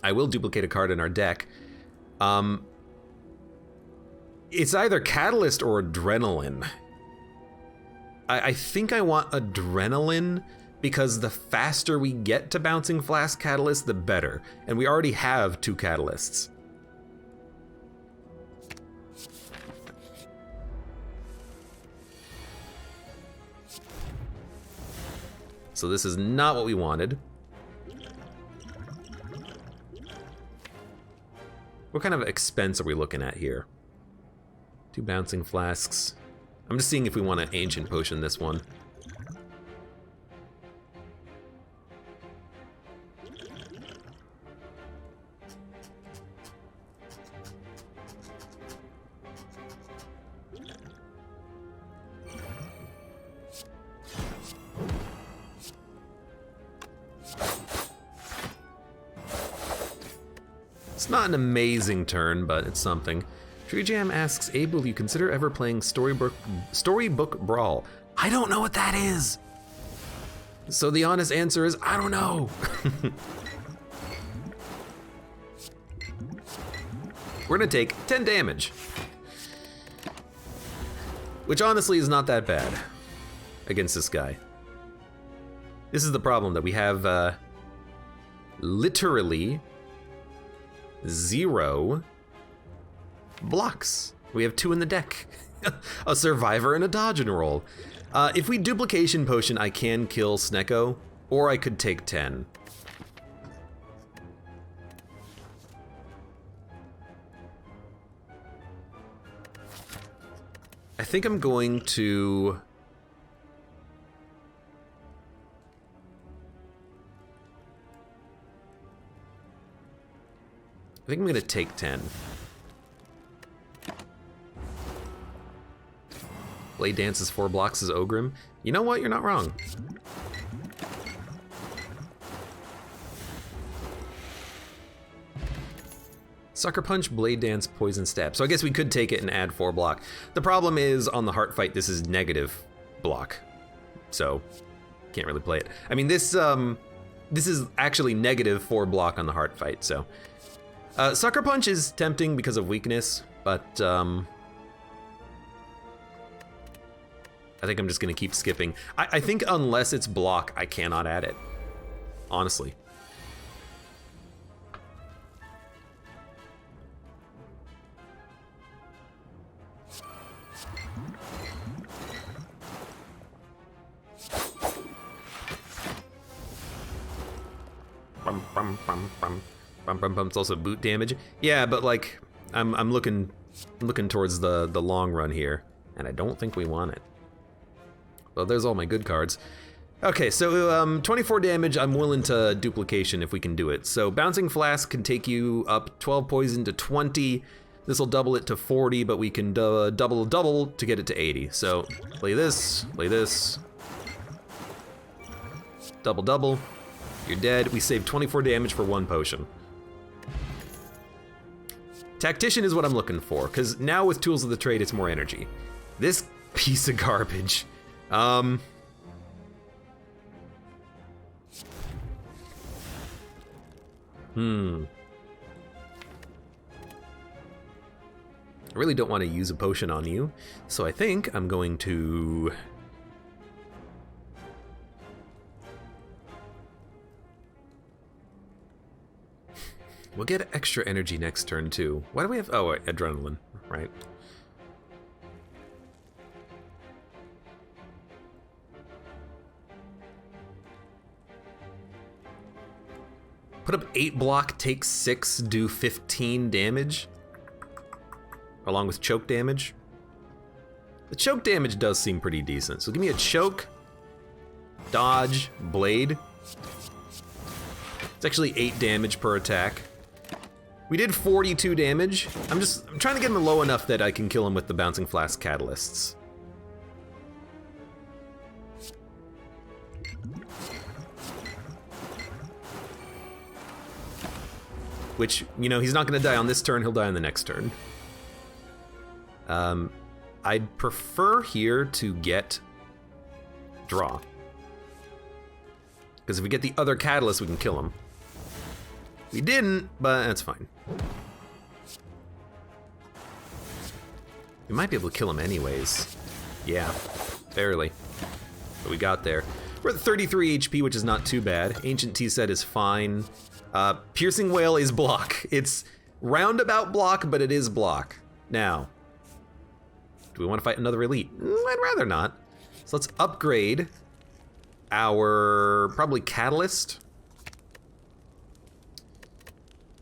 I will duplicate a card in our deck. It's either Catalyst or Adrenaline. I think I want Adrenaline because the faster we get to Bouncing Flask Catalyst, the better. And we already have 2 Catalysts. So this is not what we wanted. What kind of expense are we looking at here? 2 Bouncing Flasks. I'm just seeing if we want an Ancient Potion this one. It's not an amazing turn, but it's something. Tree Jam asks, Abe, will you consider ever playing Storybook Brawl? I don't know what that is. So the honest answer is, I don't know. We're gonna take 10 damage. Which honestly is not that bad against this guy. This is the problem, that we have literally 0 blocks. We have 2 in the deck. A Survivor and a Dodge and Roll. If we Duplication Potion, I can kill Snecko, or I could take 10. I think I'm going to... I think I'm gonna take 10. Blade Dance is 4 blocks as Ogrim. You know what? You're not wrong. Sucker Punch, Blade Dance, Poison Stab. So I guess we could take it and add 4 block. The problem is on the Heart Fight, this is negative block. So can't really play it. I mean, this is actually negative 4 block on the Heart Fight, so. Sucker Punch is tempting because of weakness, but I think I'm just gonna keep skipping. I think unless it's block, I cannot add it, honestly. It's also boot damage. Yeah, but like, I'm looking towards the long run here, and I don't think we want it. Well, there's all my good cards. Okay, so 24 damage, I'm willing to Duplication if we can do it. So Bouncing Flask can take you up 12 poison to 20. This will double it to 40, but we can double to get it to 80. So play this, double. You're dead. We save 24 damage for 1 potion. Tactician is what I'm looking for, because now with Tools of the Trade, it's more energy. This piece of garbage I really don't want to use a potion on you, so I think I'm going to... We'll get extra energy next turn, too. Why do we have... Oh, adrenaline, right. Put up 8 block, take 6, do 15 damage. Along with choke damage. The choke damage does seem pretty decent. So give me a choke, dodge, blade. It's actually 8 damage per attack. We did 42 damage. I'm trying to get him low enough that I can kill him with the bouncing flask catalysts. Which, you know, he's not gonna die on this turn, he'll die on the next turn. I'd prefer here to get draw. Because if we get the other catalyst, we can kill him. We didn't, but that's fine. We might be able to kill him anyways. Yeah, barely. But we got there. We're at 33 HP, which is not too bad. Ancient Tea Set is fine. Piercing Wail is block. It's roundabout block, but it is block. Now, do we want to fight another elite? I'd rather not. So let's upgrade our, probably catalyst.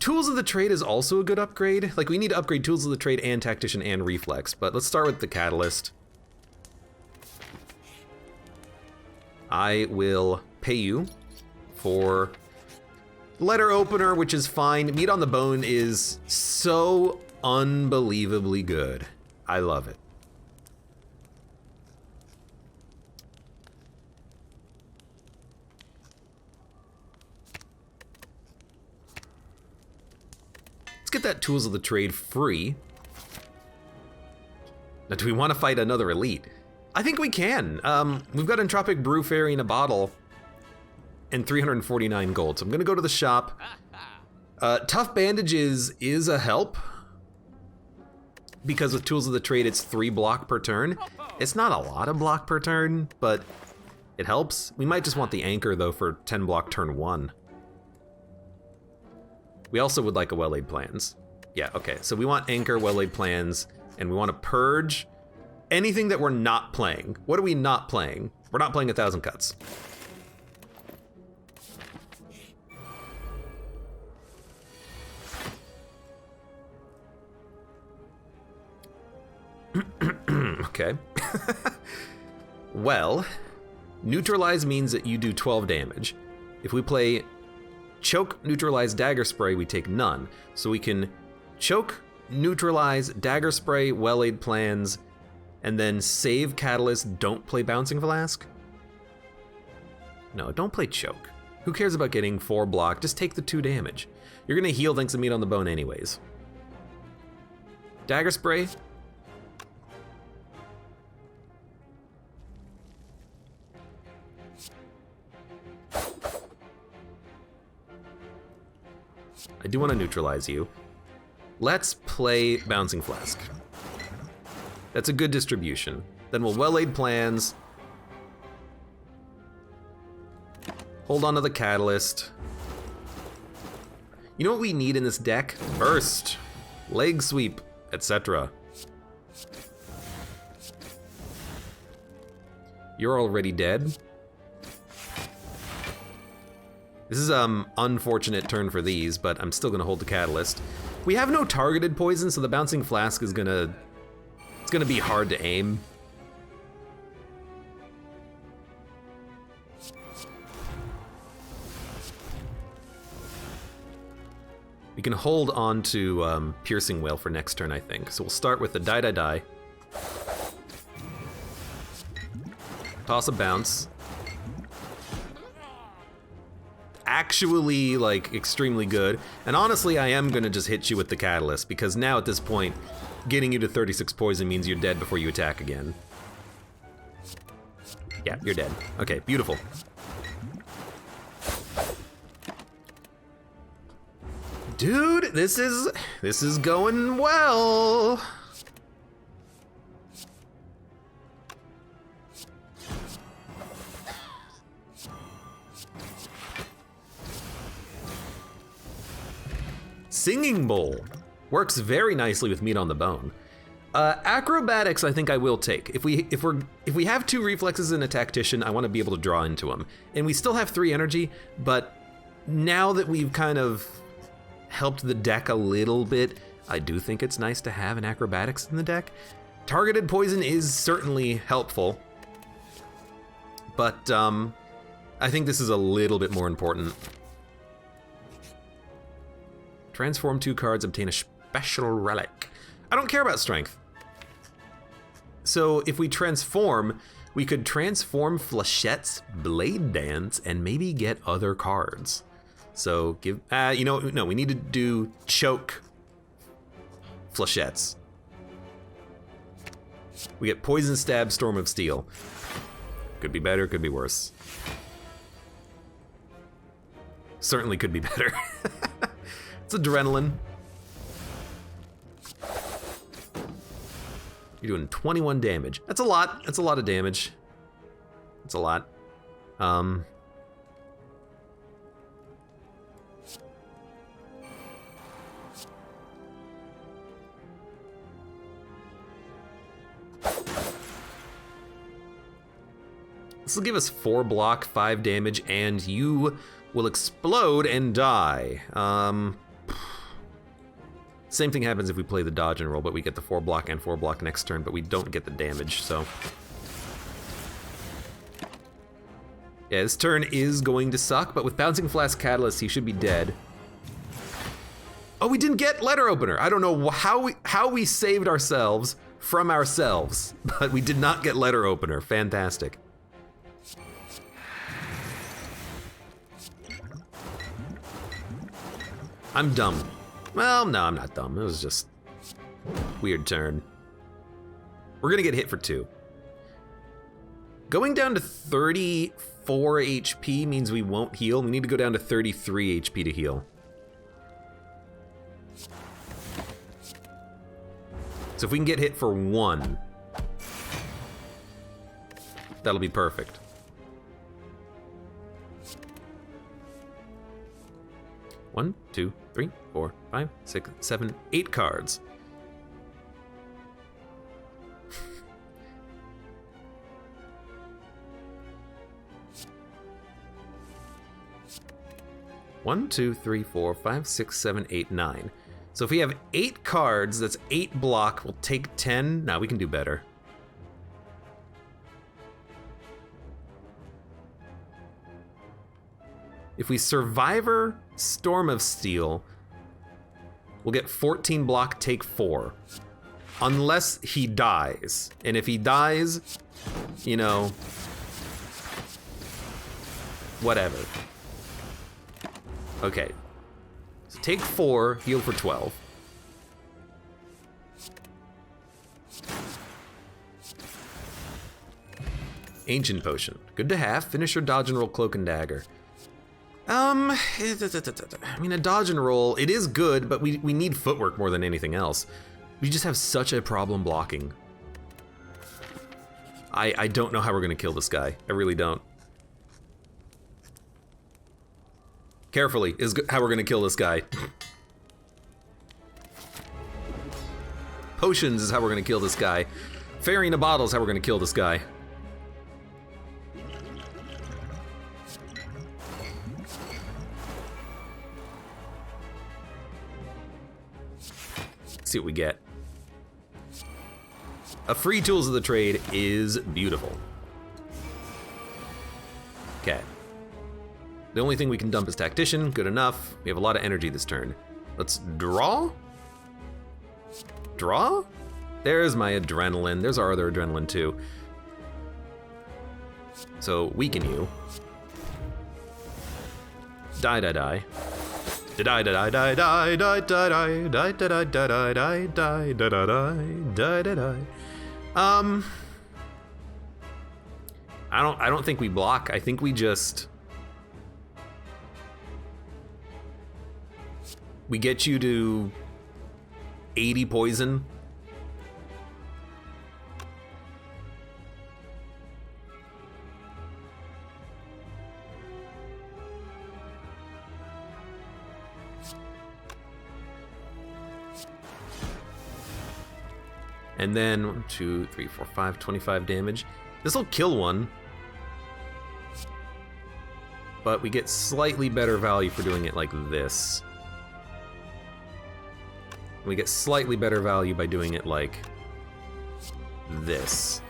Tools of the Trade is also a good upgrade. Like, we need to upgrade Tools of the Trade and Tactician and Reflex, but let's start with the catalyst. I will pay you for letter opener, which is fine. Meat on the Bone is so unbelievably good. I love it. Let's get that Tools of the Trade free. Now, do we want to fight another elite? I think we can. We've got Entropic Brew Fairy in a bottle and 349 gold. So I'm gonna go to the shop. Tough Bandages is a help because with Tools of the Trade, it's 3 block per turn. It's not a lot of block per turn, but it helps. We might just want the Anchor though for 10 block turn 1. We also would like a Well-Laid Plans. Yeah, okay, so we want Anchor, Well-Laid Plans, and we want to purge anything that we're not playing. What are we not playing? We're not playing 1,000 Cuts. Okay. Well, neutralize means that you do 12 damage. If we play choke, neutralize, dagger spray, we take none. So we can choke, neutralize, dagger spray, well-laid plans, and then save catalyst, don't play bouncing flask? No, don't play choke. Who cares about getting 4 block? Just take the 2 damage. You're gonna heal thanks to Meat on the Bone anyways. Dagger spray. I do want to neutralize you. Let's play Bouncing Flask. That's a good distribution. Then we'll Well-Laid Plans. Hold on to the Catalyst. You know what we need in this deck? Burst, Leg Sweep, etc. You're already dead. This is unfortunate turn for these, but I'm still gonna hold the Catalyst. We have no targeted poison, so the Bouncing Flask is gonna be hard to aim. We can hold on to Piercing Wail for next turn, I think. So we'll start with the die. Toss a bounce. Actually, like, extremely good. And honestly, I am gonna just hit you with the Catalyst, because now at this point, getting you to 36 poison means you're dead before you attack again. Yeah, you're dead. Okay, beautiful. Dude, this is going well. Singing Bowl works very nicely with meat on the bone. Acrobatics, I think I will take. If we have 2 reflexes and a tactician, I want to be able to draw into them. And we still have 3 energy, but now that we've kind of helped the deck a little bit, I do think it's nice to have an acrobatics in the deck. Targeted poison is certainly helpful, but I think this is a little bit more important. Transform 2 cards, obtain a special relic. I don't care about strength. So if we transform, we could transform Flechette's Blade Dance and maybe get other cards. So give, you know, no, we need to do choke Flechette's. We get Poison Stab, Storm of Steel. Could be better, could be worse. Certainly could be better. It's adrenaline. You're doing 21 damage. That's a lot. That's a lot of damage. That's a lot. This will give us 4 block, 5 damage, and you will explode and die. Same thing happens if we play the dodge and roll, but we get the 4 block and 4 block next turn, but we don't get the damage, so. Yeah, this turn is going to suck, but with Bouncing Flask Catalyst, he should be dead. Oh, we didn't get Letter Opener. I don't know how we saved ourselves from ourselves, but we did not get Letter Opener. Fantastic. I'm dumb. Well, no, I'm not dumb. It was just weird turn. We're gonna get hit for 2. Going down to 34 HP means we won't heal. We need to go down to 33 HP to heal. So if we can get hit for 1, that'll be perfect. One, 2, 3, 4, 5, 6, 7, 8 cards. One, 2, 3, 4, 5, 6, 7, 8, 9. So if we have 8 cards, that's 8 block. We'll take 10. Now we can do better. If we Survivor Storm of Steel, we'll get 14 block, take 4. Unless he dies. And if he dies, you know, whatever. Okay. So take 4, heal for 12. Ancient Potion. Good to have. Finish your dodge and roll Cloak and Dagger. I mean, a dodge and roll, it is good, but we need footwork more than anything else. We just have such a problem blocking. I don't know how we're gonna kill this guy. I really don't. Carefully is how we're gonna kill this guy. Potions is how we're gonna kill this guy. Fairy in a bottle is how we're gonna kill this guy. See what we get. A free Tools of the Trade is beautiful. Okay. The only thing we can dump is Tactician. Good enough. We have a lot of energy this turn. Let's draw. Draw? There's my adrenaline. There's our other adrenaline too. So weaken you. Die, die, die. Die, die, die, die, die, die, die, die, die, die, die, die, die, die, die, die, die, die. I don't think we block. I think we just... We get you to 80 poison. And then 1, 2, 3, 4, 5, 25 damage. This will kill one. But we get slightly better value for doing it like this. We get slightly better value by doing it like this.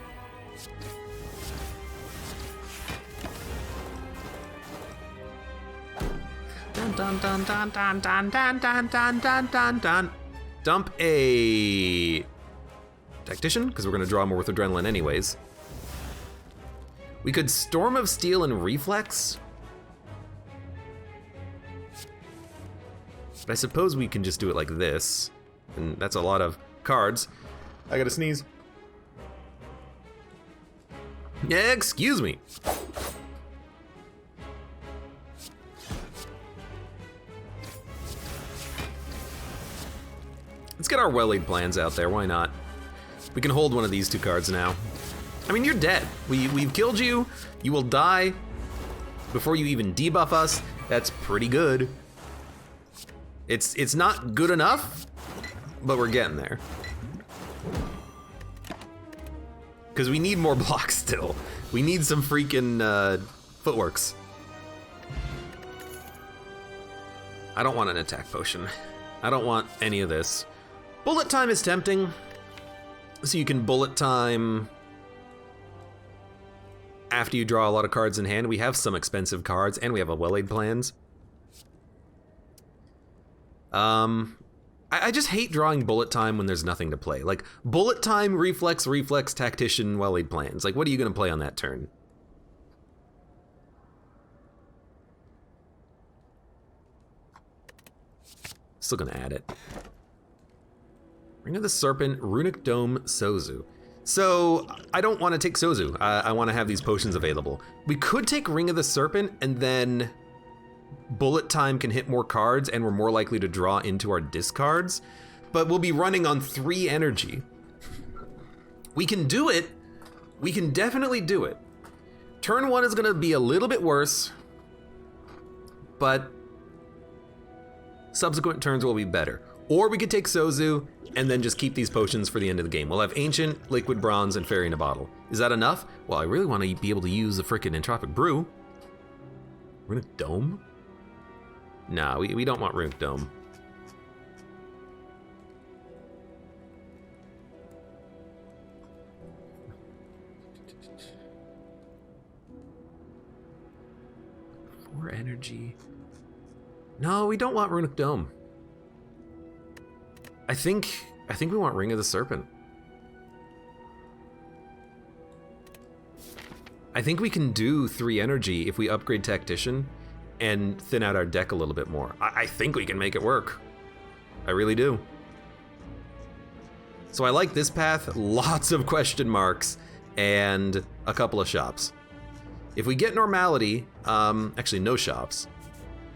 Dun dun dun dun dun dun dun dun dun dun dun dun. Dump a tactician, because we're gonna draw more with adrenaline anyways. We could Storm of Steel and Reflex. But I suppose we can just do it like this. And that's a lot of cards. I gotta sneeze. Yeah, excuse me. Let's get our well-laid plans out there, why not? We can hold one of these 2 cards now. I mean, you're dead. We've killed you. You will die before you even debuff us. That's pretty good. It's not good enough, but we're getting there. Because we need more blocks still. We need some freaking footworks. I don't want an attack potion. I don't want any of this. Bullet time is tempting. So you can bullet time after you draw a lot of cards in hand. We have some expensive cards, and we have a well-laid plans. I just hate drawing bullet time when there's nothing to play. Like, bullet time, reflex, tactician, well-laid plans. Like, what are you gonna play on that turn? Still gonna add it. Ring of the Serpent, Runic Dome, Sozu. So, I don't want to take Sozu. I want to have these potions available. We could take Ring of the Serpent, and then bullet time can hit more cards, and we're more likely to draw into our discards. But we'll be running on 3 energy. We can do it. We can definitely do it. Turn 1 is going to be a little bit worse, but subsequent turns will be better. Or we could take Sozu and then just keep these potions for the end of the game. We'll have Ancient, Liquid Bronze, and Fairy in a Bottle. Is that enough? Well, I really want to be able to use the frickin' Entropic Brew. Runic Dome? Nah, we don't want Runic Dome. More energy. No, we don't want Runic Dome. I think we want Ring of the Serpent. I think we can do 3 energy if we upgrade Tactician and thin out our deck a little bit more. I think we can make it work. I really do. So I like this path, lots of question marks, and a couple of shops. If we get normality, actually no shops,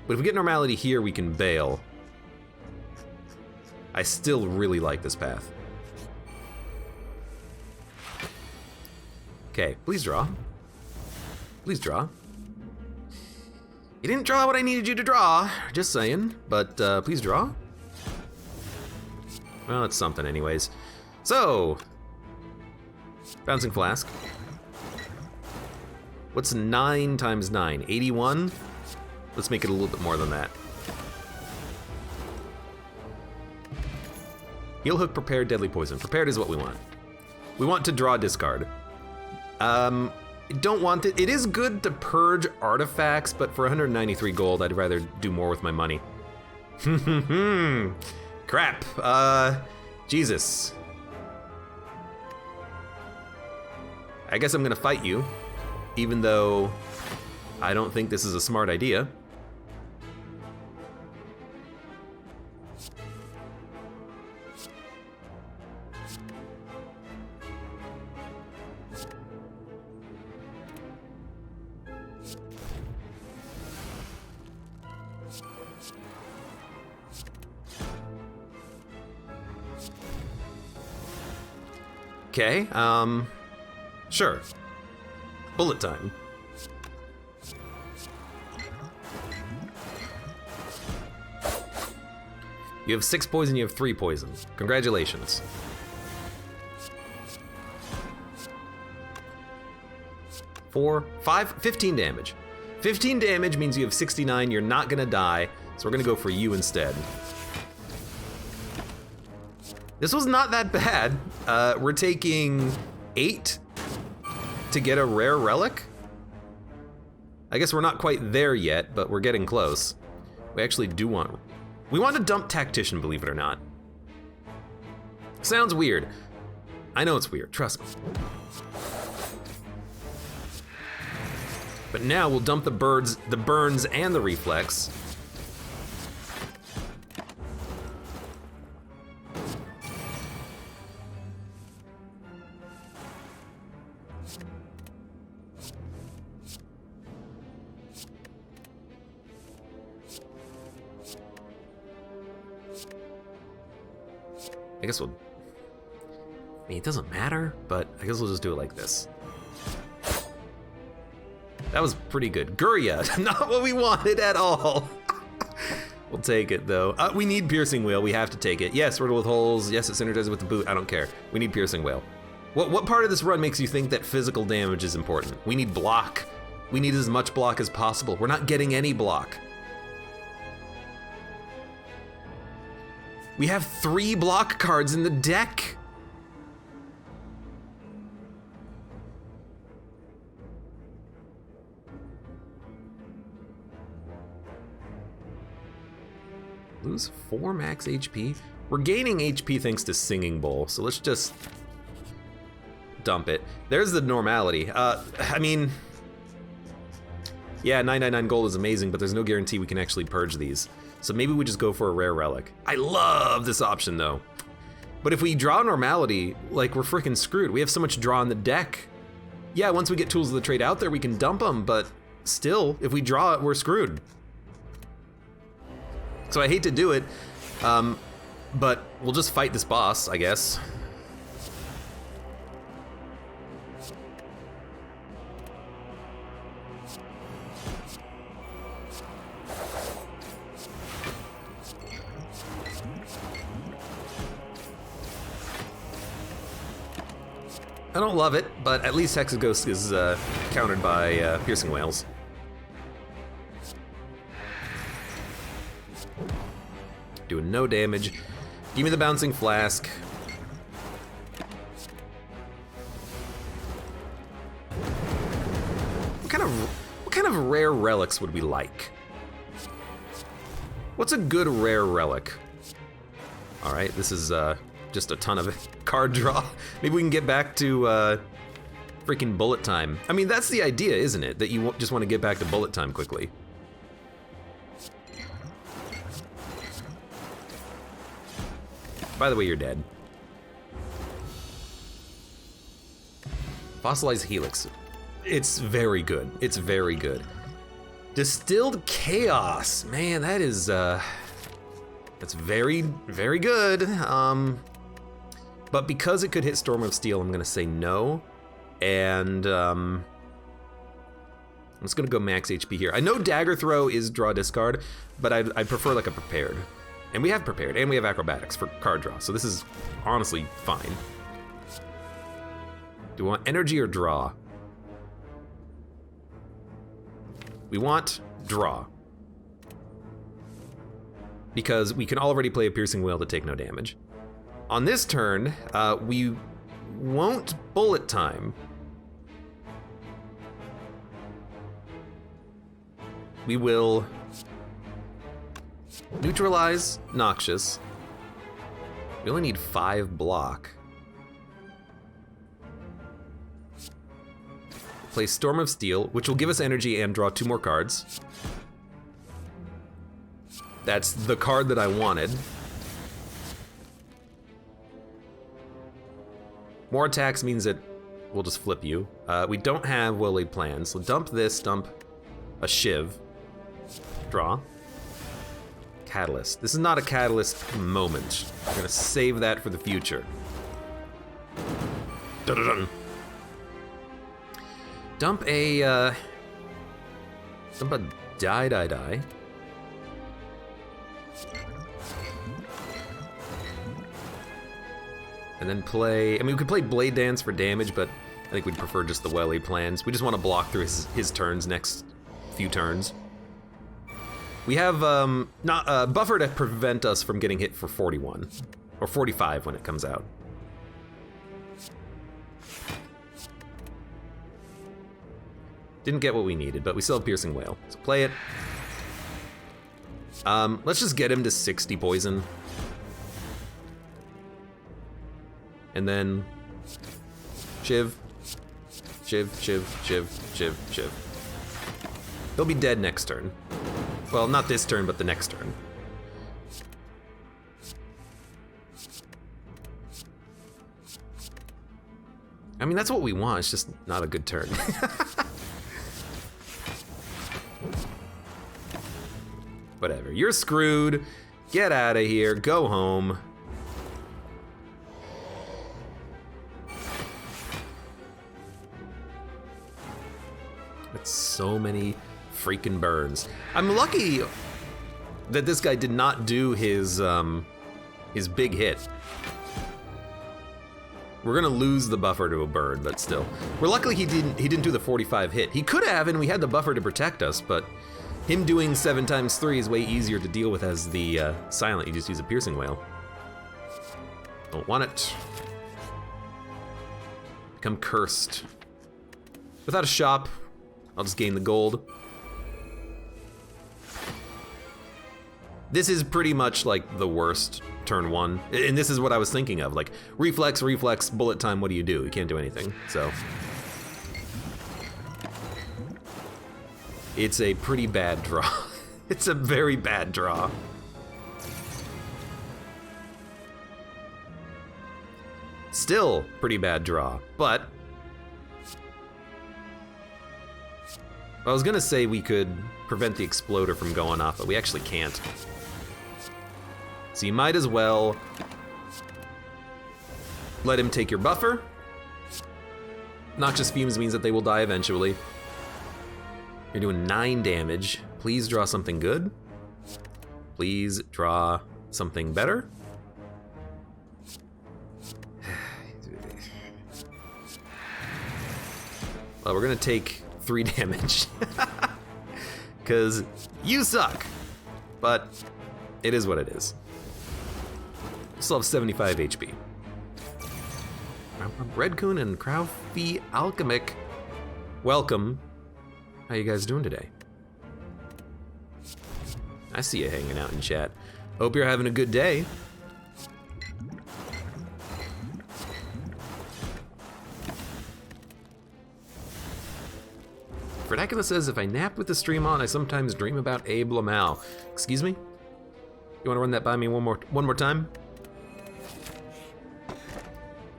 but if we get normality here, we can bail. I still really like this path. Okay, please draw. Please draw. You didn't draw what I needed you to draw, just saying, but please draw. Well, it's something anyways. So, Bouncing Flask. What's 9 times 9? 81? Let's make it a little bit more than that. Heal Hook, Prepared, Deadly Poison. Prepared is what we want. We want to draw discard. Don't want it. It is good to purge artifacts, but for 193 gold, I'd rather do more with my money. Crap. Jesus. I guess I'm gonna fight you, even though I don't think this is a smart idea. Okay, sure. Bullet time. You have 6 poison, you have 3 poison. Congratulations. Four, 5, 15 damage. 15 damage means you have 69, you're not gonna die, so we're gonna go for you instead. This was not that bad. We're taking 8 to get a rare relic. I guess we're not quite there yet, but we're getting close. We actually do want... We want to dump Tactician, believe it or not. Sounds weird. I know it's weird, trust me. But now we'll dump the birds, the burns, and the reflex. I guess we'll... I mean, it doesn't matter, but I guess we'll just do it like this. That was pretty good. Guria, not what we wanted at all. We'll take it, though. We need Piercing Whale, we have to take it. Yes, Riddle with Holes, yes, it synergizes with the boot, I don't care. We need Piercing Whale. What part of this run makes you think that physical damage is important? We need block. We need as much block as possible. We're not getting any block. We have 3 block cards in the deck. Lose 4 max HP? We're gaining HP thanks to Singing Bowl, so let's just dump it. There's the normality. I mean, yeah, 999 gold is amazing, but there's no guarantee we can actually purge these. So maybe we just go for a rare relic. I love this option though. But if we draw normality, like we're freaking screwed. We have so much draw in the deck. Yeah, once we get tools of the trade out there, we can dump them, but still, if we draw it, we're screwed. So I hate to do it, but we'll just fight this boss, I guess. I don't love it, but at least Hexaghost is countered by Piercing Whales. Doing no damage. Give me the Bouncing Flask. What kind of rare relics would we like? What's a good rare relic? All right, this is just a ton of card draw. Maybe we can get back to freaking bullet time. I mean, that's the idea, isn't it? That you just want to get back to bullet time quickly. By the way, you're dead. Fossilized Helix. It's very good. It's very good. Distilled Chaos. Man, that is, that's very, very good. But because it could hit Storm of Steel, I'm gonna say no. And, I'm just gonna go max HP here. I know Dagger Throw is draw discard, but I'd prefer like a prepared. And we have prepared, and we have acrobatics for card draw, so this is honestly fine. Do we want energy or draw? We want draw. Because we can already play a Piercing Whale to take no damage. On this turn, we won't bullet time. We will neutralize Noxious. We only need 5 block. Play Storm of Steel, which will give us energy and draw 2 more cards. That's the card that I wanted. More attacks means that we'll just flip you. We don't have well-laid plans, so dump this, dump a Shiv. Draw. Catalyst. This is not a catalyst moment. I'm gonna save that for the future. Dun-dun-dun. Dump a die. And then play, I mean, we could play Blade Dance for damage, but I think we'd prefer just the well-laid plans. We just want to block through his turns, next few turns. We have not buffer to prevent us from getting hit for 41, or 45 when it comes out. Didn't get what we needed, but we still have Piercing Wail, so play it. Let's just get him to 60 poison. And then Shiv. He'll be dead next turn. Well, not this turn, but the next turn. I mean, that's what we want, it's just not a good turn. Whatever, you're screwed. Get out of here, go home. That's so many freaking burns. I'm lucky that this guy did not do his big hit. We're gonna lose the buffer to a burn, but still. We're luckily he didn't do the 45 hit. He could have, and we had the buffer to protect us, but him doing 7 times 3 is way easier to deal with as the silent. You just use a Piercing Wail. Don't want it. Become cursed. Without a shop, I'll just gain the gold. This is pretty much like the worst turn 1. And this is what I was thinking of. Like, reflex, bullet time, what do? You can't do anything, so. It's a pretty bad draw. It's a very bad draw. Still pretty bad draw, but I was gonna say we could prevent the exploder from going off, but we actually can't. So you might as well let him take your buffer. Noxious Fumes means that they will die eventually. You're doing 9 damage. Please draw something good. Please draw something better. Well, we're gonna take 3 damage. Because you suck. But it is what it is. Still have 75 HP. Redcoon and Crowfee Alchemic. Welcome. How you guys doing today? I see you hanging out in chat. Hope you're having a good day. Verdacula says, if I nap with the stream on, I sometimes dream about Abe Lamau. Excuse me? You wanna run that by me one more time?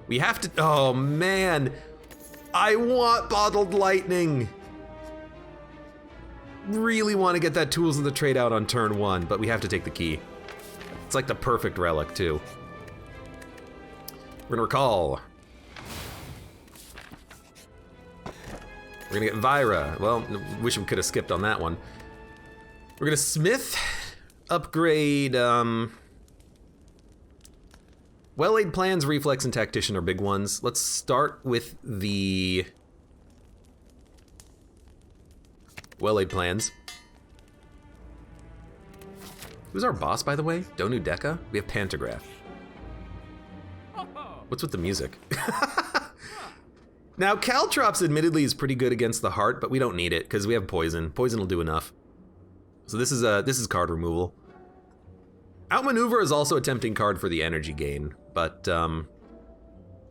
We have to, oh man. I want Bottled Lightning. Really want to get that Tools of the Trade out on turn 1, but we have to take the key. It's like the perfect relic too. We're gonna recall. We're gonna get Vira. Well, wish we could have skipped on that one. We're gonna Smith, upgrade, well-laid plans, reflex, and tactician are big ones. Let's start with the well-laid plans. Who's our boss, by the way? Donu Deka? We have Pantograph. What's with the music? Now, Caltrops admittedly is pretty good against the heart, but we don't need it because we have poison. Poison will do enough. So this is card removal. Outmaneuver is also a tempting card for the energy gain, but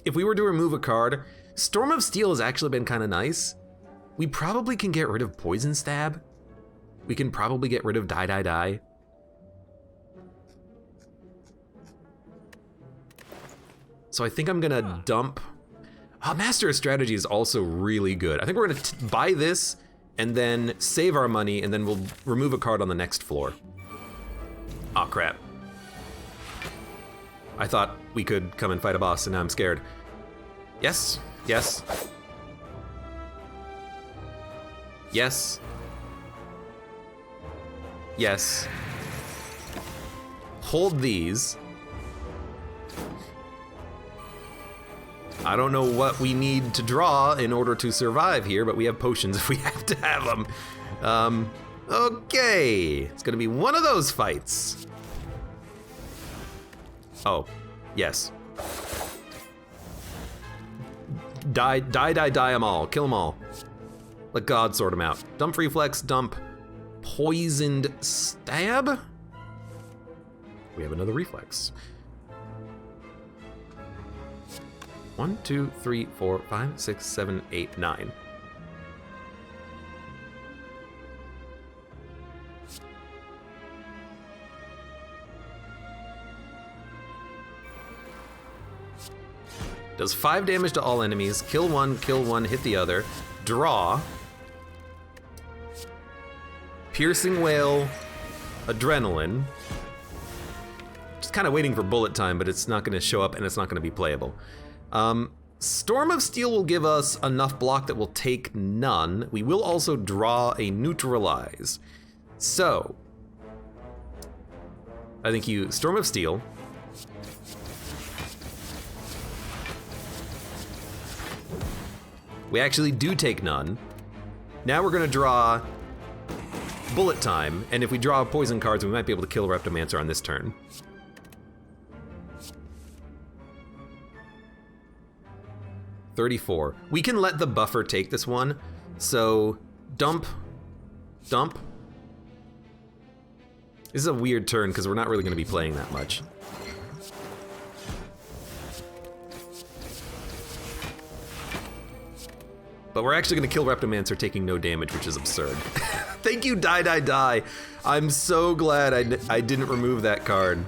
if we were to remove a card, Storm of Steel has actually been kind of nice. We probably can get rid of Poison Stab. We can probably get rid of Die. So I think I'm gonna dump. Master of Strategy is also really good. I think we're gonna buy this and then save our money, and then we'll remove a card on the next floor. Aw, crap. I thought we could come and fight a boss, and now I'm scared. Yes, yes. Yes. Yes. Hold these. I don't know what we need to draw in order to survive here, but we have potions if we have to have them. Okay. It's gonna be one of those fights. Oh, yes. Die them all. Kill them all. Let God sort them out. Dump reflex, dump poisoned stab. We have another reflex. 1, 2, 3, 4, 5, 6, 7, 8, 9. Does 5 damage to all enemies, kill one, hit the other, draw, piercing wail, adrenaline. Just kind of waiting for bullet time, but it's not gonna show up and it's not gonna be playable. Storm of Steel will give us enough block that will take none. We will also draw a neutralize. So, I think you Storm of Steel. We actually do take none. Now we're gonna draw bullet time, and if we draw poison cards, we might be able to kill Reptomancer on this turn. $34. We can let the buffer take this one, so dump. This is a weird turn because we're not really gonna be playing that much. But we're actually gonna kill Reptomancer taking no damage, which is absurd. Thank you, Die. I'm so glad I didn't remove that card.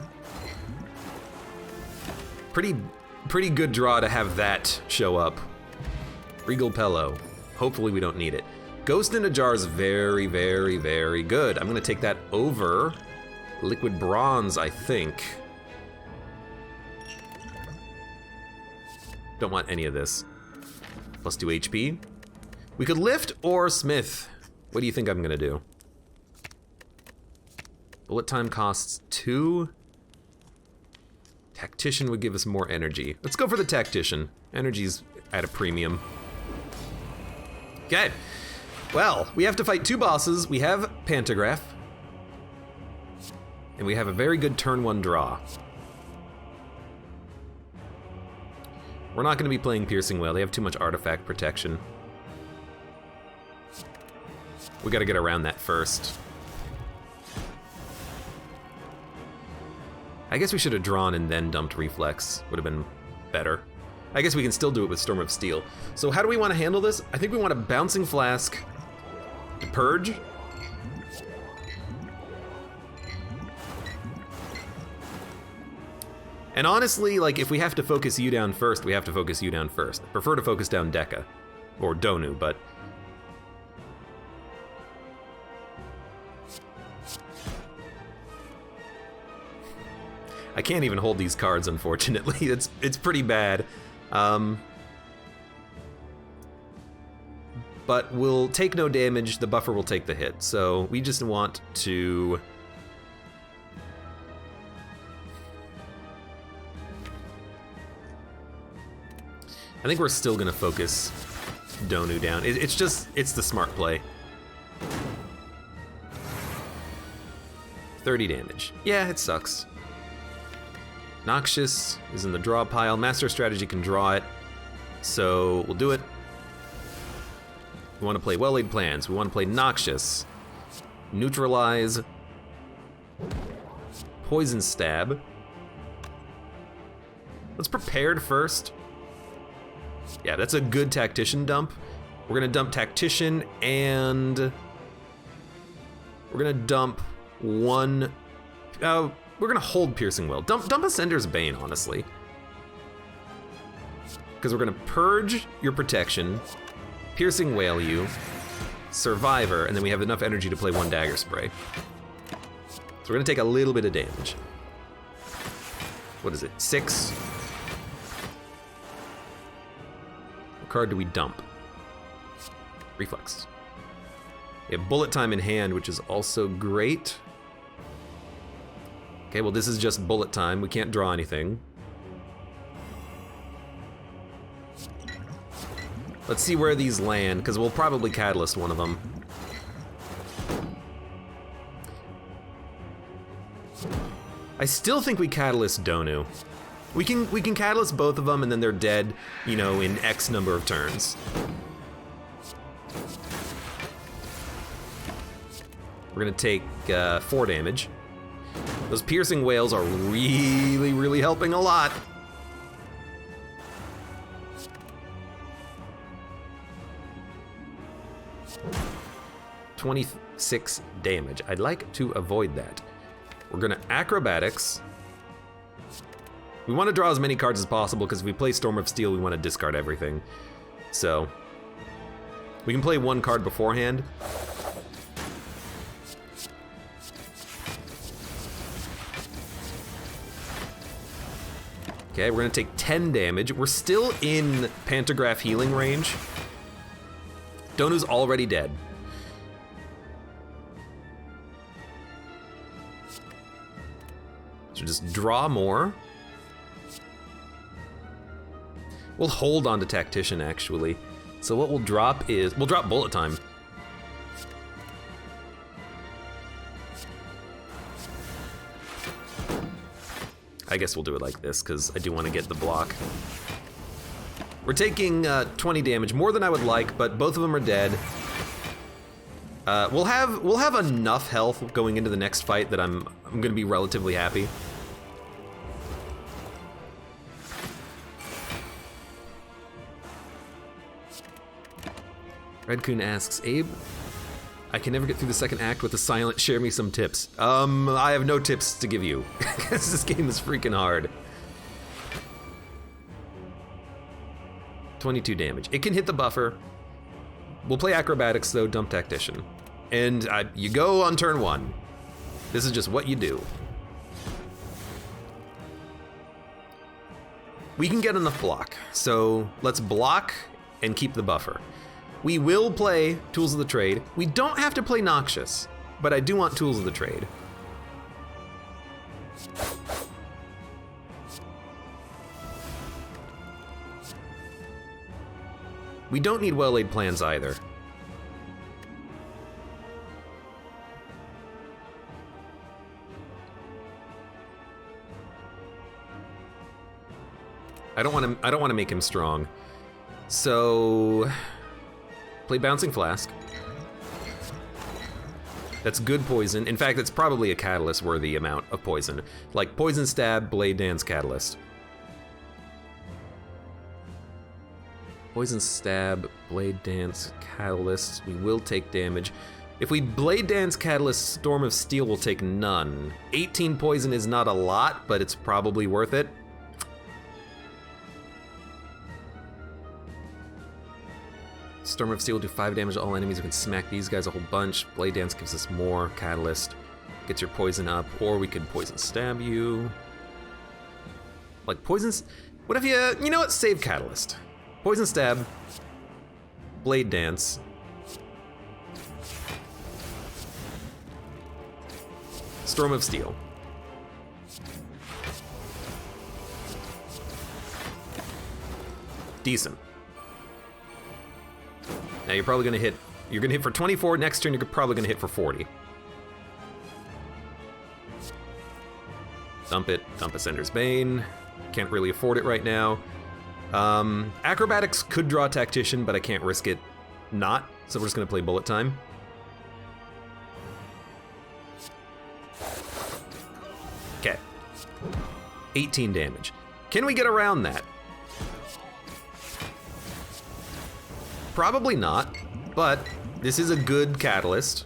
Pretty good draw to have that show up. Regal Pillow. Hopefully we don't need it. Ghost in a Jar is very, very, very good. I'm gonna take that over Liquid Bronze, I think. Don't want any of this. Plus 2 HP. We could lift or smith. What do you think I'm gonna do? Bullet time costs 2. Tactician would give us more energy. Let's go for the Tactician. Energy's at a premium. Okay. Well, we have to fight 2 bosses. We have Pantograph. And we have a very good turn 1 draw. We're not gonna be playing Piercing Wail. They have too much artifact protection. We gotta get around that first. I guess we should have drawn and then dumped Reflex. Would have been better. I guess we can still do it with Storm of Steel. So how do we want to handle this? I think we want a Bouncing Flask to purge. And honestly, like, if we have to focus you down first, we have to focus you down first. I prefer to focus down Dekka. Or Donu, but... I can't even hold these cards, unfortunately. It's pretty bad. But we'll take no damage, the buffer will take the hit. So we just want to... I think we're still gonna focus Donu down. It's the smart play. 30 damage. Yeah, it sucks. Noxious is in the draw pile. Master Strategy can draw it, so we'll do it. We want to play Well-Laid Plans. We want to play Noxious. Neutralize. Poison Stab. Let's Prepared first. Yeah, that's a good Tactician dump. We're gonna dump Tactician and we're gonna dump one. We're gonna hold Piercing Wail. Dump Ascender's Bane, honestly. Because we're gonna purge your protection, Piercing Wail you, Survivor, and then we have enough energy to play 1 Dagger Spray. So we're gonna take a little bit of damage. What is it, 6? What card do we dump? Reflex. We have bullet time in hand, which is also great. Okay, well this is just bullet time. We can't draw anything. Let's see where these land, because we'll probably Catalyst one of them. I still think we Catalyst Donu. We can Catalyst both of them, and then they're dead, you know, in X number of turns. We're gonna take 4 damage. Those piercing wails are really, really helping a lot. $26 damage. I'd like to avoid that. We're gonna Acrobatics. We want to draw as many cards as possible because if we play Storm of Steel, we want to discard everything. So we can play 1 card beforehand. Okay, we're gonna take 10 damage. We're still in Pantograph healing range. Donu's already dead. So just draw more. We'll hold on to Tactician, actually. So what we'll drop is, we'll drop Bullet Time. I guess we'll do it like this, because I do want to get the block. We're taking 20 damage, more than I would like, but both of them are dead. We'll have enough health going into the next fight that I'm gonna be relatively happy. Redcoon asks, Abe, I can never get through the second act with the silent. Share me some tips. I have no tips to give you, because this game is freaking hard. 22 damage. It can hit the buffer. We'll play Acrobatics though, dump Tactician. And you go on turn 1. This is just what you do. We can get enough block, so let's block and keep the buffer. We will play Tools of the Trade. We don't have to play Noxious, but I do want Tools of the Trade. We don't need well-laid plans either. I don't want to make him strong. So play Bouncing Flask. That's good poison. In fact, it's probably a catalyst worthy amount of poison. Like Poison Stab, Blade Dance, Catalyst. Poison Stab, Blade Dance, Catalyst. We will take damage. If we Blade Dance, Catalyst, Storm of Steel, we'll take none. 18 poison is not a lot, but it's probably worth it. Storm of Steel will do 5 damage to all enemies. We can smack these guys a whole bunch. Blade Dance gives us more. Catalyst gets your poison up, or we could Poison Stab you. Like poisons. What if you know what? Save Catalyst. Poison Stab. Blade Dance. Storm of Steel. Decent. Now you're probably gonna hit, for 24, next turn you're probably gonna hit for 40. Dump it, dump Ascender's Bane. Can't really afford it right now. Acrobatics could draw Tactician, but I can't risk it not, so we're just gonna play Bullet Time. Okay. 18 damage. Can we get around that? Probably not, but this is a good catalyst.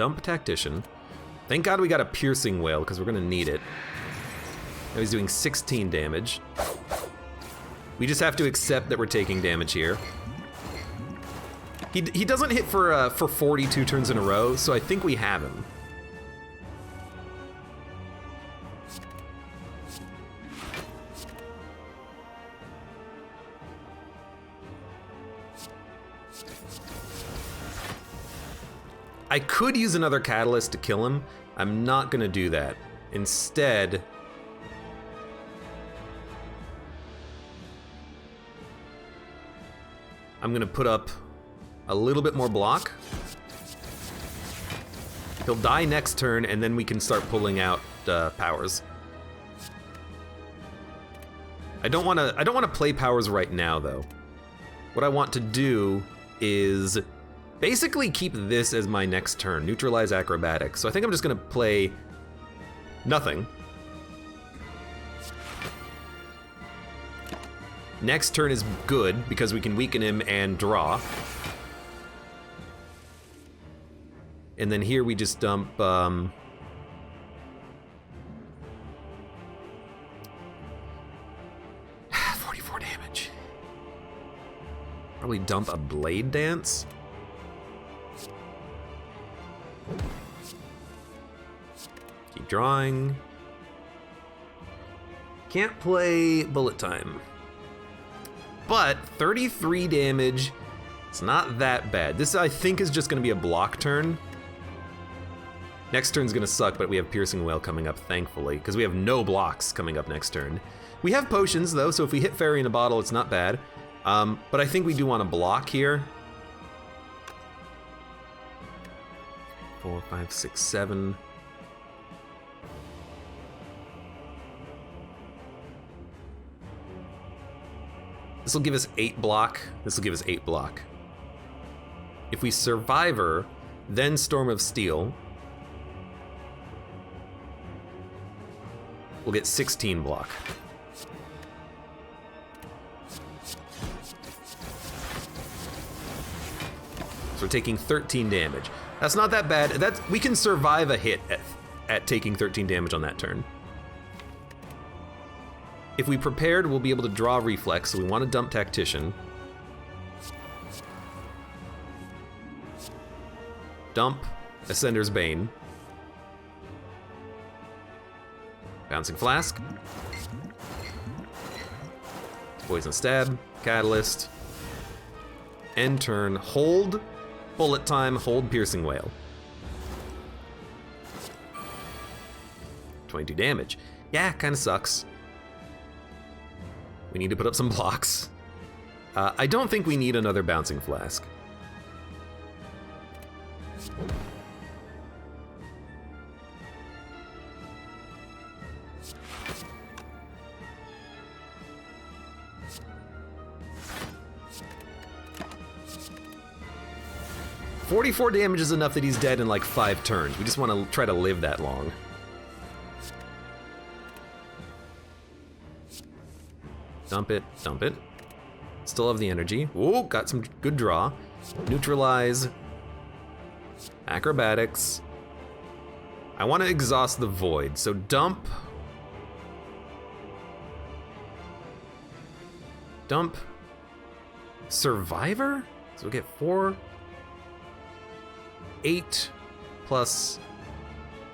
Dump Tactician. Thank God we got a Piercing Wail, because we're going to need it. Now he's doing 16 damage. We just have to accept that we're taking damage here. He doesn't hit for 42 turns in a row, so I think we have him. I could use another catalyst to kill him. I'm not gonna do that. Instead, I'm gonna put up a little bit more block. He'll die next turn, and then we can start pulling out powers. I don't wanna play powers right now, though. What I want to do is basically keep this as my next turn, neutralize acrobatics. So I think I'm just gonna play nothing. Next turn is good because we can weaken him and draw. And then here we just dump 44 damage. Probably dump a Blade Dance. Keep drawing. Can't play Bullet Time. But 33 damage, it's not that bad. This, I think, is just gonna be a block turn. Next turn's gonna suck, but we have Piercing Wail coming up, thankfully, because we have no blocks coming up next turn. We have potions, though, so if we hit Fairy in a Bottle, it's not bad. But I think we do want to block here. 4, 5, 6, 7. This will give us 8 block. This will give us 8 block. If we Survivor, then Storm of Steel, we'll get 16 block. So we're taking 13 damage. That's not that bad. We can survive a hit at taking 13 damage on that turn. If we prepared, we'll be able to draw Reflex, so we want to dump Tactician. Dump Ascender's Bane. Bouncing Flask. Poison Stab. Catalyst. End turn. Hold. Bullet Time. Hold Piercing Wail. 22 damage. Yeah, kind of sucks. We need to put up some blocks. I don't think we need another Bouncing Flask. $44 damage is enough that he's dead in like 5 turns. We just want to try to live that long. Dump it, dump it. Still have the energy. Ooh, got some good draw. Neutralize. Acrobatics. I want to exhaust the void, so dump. Dump. Survivor? So we get 4. 8 plus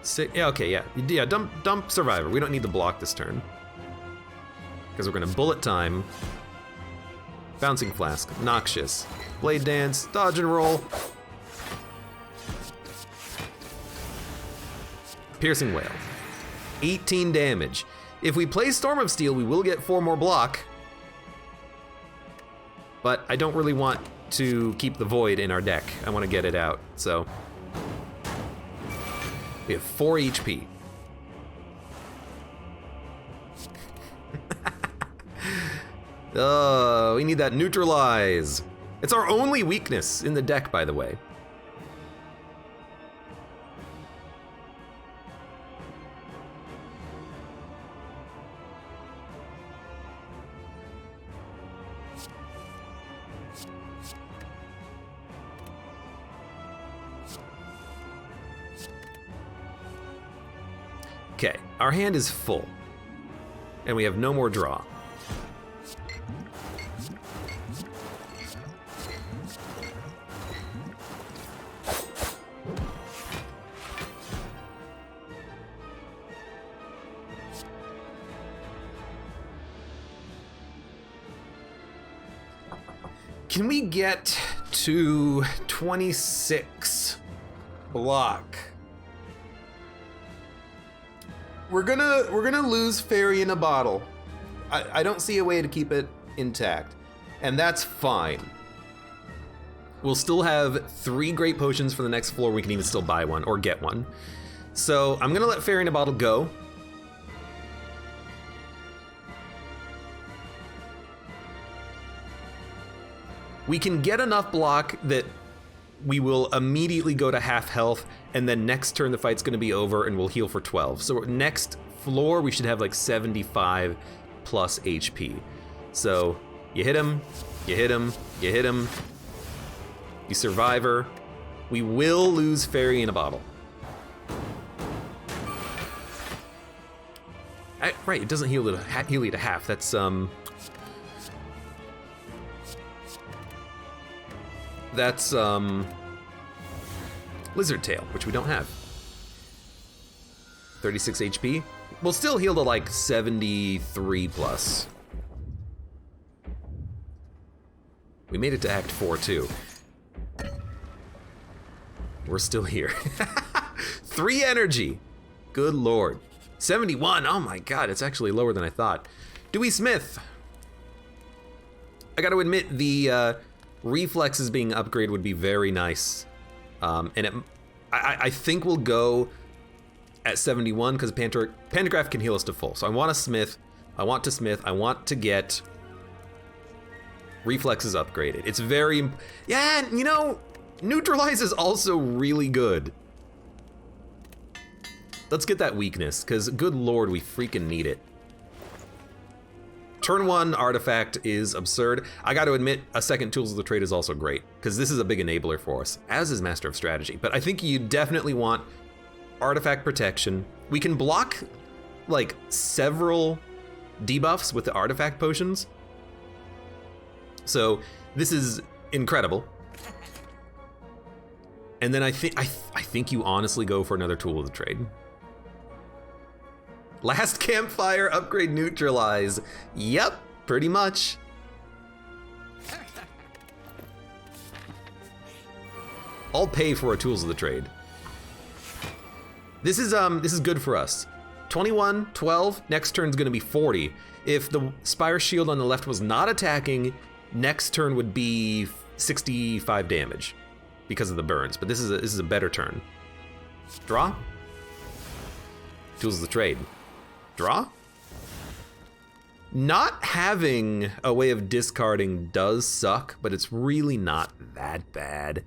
6. Yeah, okay, yeah. Yeah, dump Survivor. We don't need to block this turn. Because we're gonna Bullet Time. Bouncing Flask. Noxious. Blade Dance. Dodge and roll. Piercing Wail. 18 damage. If we play Storm of Steel, we will get 4 more block. But I don't really want to keep the void in our deck. I want to get it out, so. We have 4 HP. We need that neutralize. It's our only weakness in the deck, by the way. Okay, our hand is full. And we have no more draw. Can we get to 26 block? We're gonna lose Fairy in a Bottle. I don't see a way to keep it intact, and that's fine. We'll still have 3 great potions for the next floor. We can even still buy one or get one. So I'm gonna let Fairy in a Bottle go. We can get enough block that we will immediately go to half health, and then next turn the fight's gonna be over and we'll heal for 12. So next floor we should have like 75 plus HP. So you hit him, you hit him, you hit him, you survivor. We will lose Fairy in a Bottle. Right, it doesn't heal you to half. That's Lizard Tail, which we don't have. 36 HP. We'll still heal to like 73 plus. We made it to Act 4 too. We're still here. 3 energy. Good lord. 71, oh my god, it's actually lower than I thought. Dewey Smith. I gotta admit, the reflexes being upgraded would be very nice. And I think we'll go at 71 because Pantograph can heal us to full. So I want a Smith, I want to get reflexes upgraded. It's very, yeah, you know, Neutralize is also really good. Let's get that weakness, because good lord, we freaking need it. Turn 1 artifact is absurd. I gotta admit, a second Tools of the Trade is also great, because this is a big enabler for us, as is Master of Strategy. But I think you definitely want artifact protection. We can block, like, several debuffs with the artifact potions. So, this is incredible. And then I think you honestly go for another Tool of the Trade. Last campfire, upgrade Neutralize. Yep, pretty much. I'll pay for a Tools of the Trade. This is good for us. 21, 12, next turn's gonna be 40. If the Spire Shield on the left was not attacking, next turn would be 65 damage because of the burns, but this is a better turn. Draw. Tools of the Trade. Draw? Not having a way of discarding does suck, but it's really not that bad.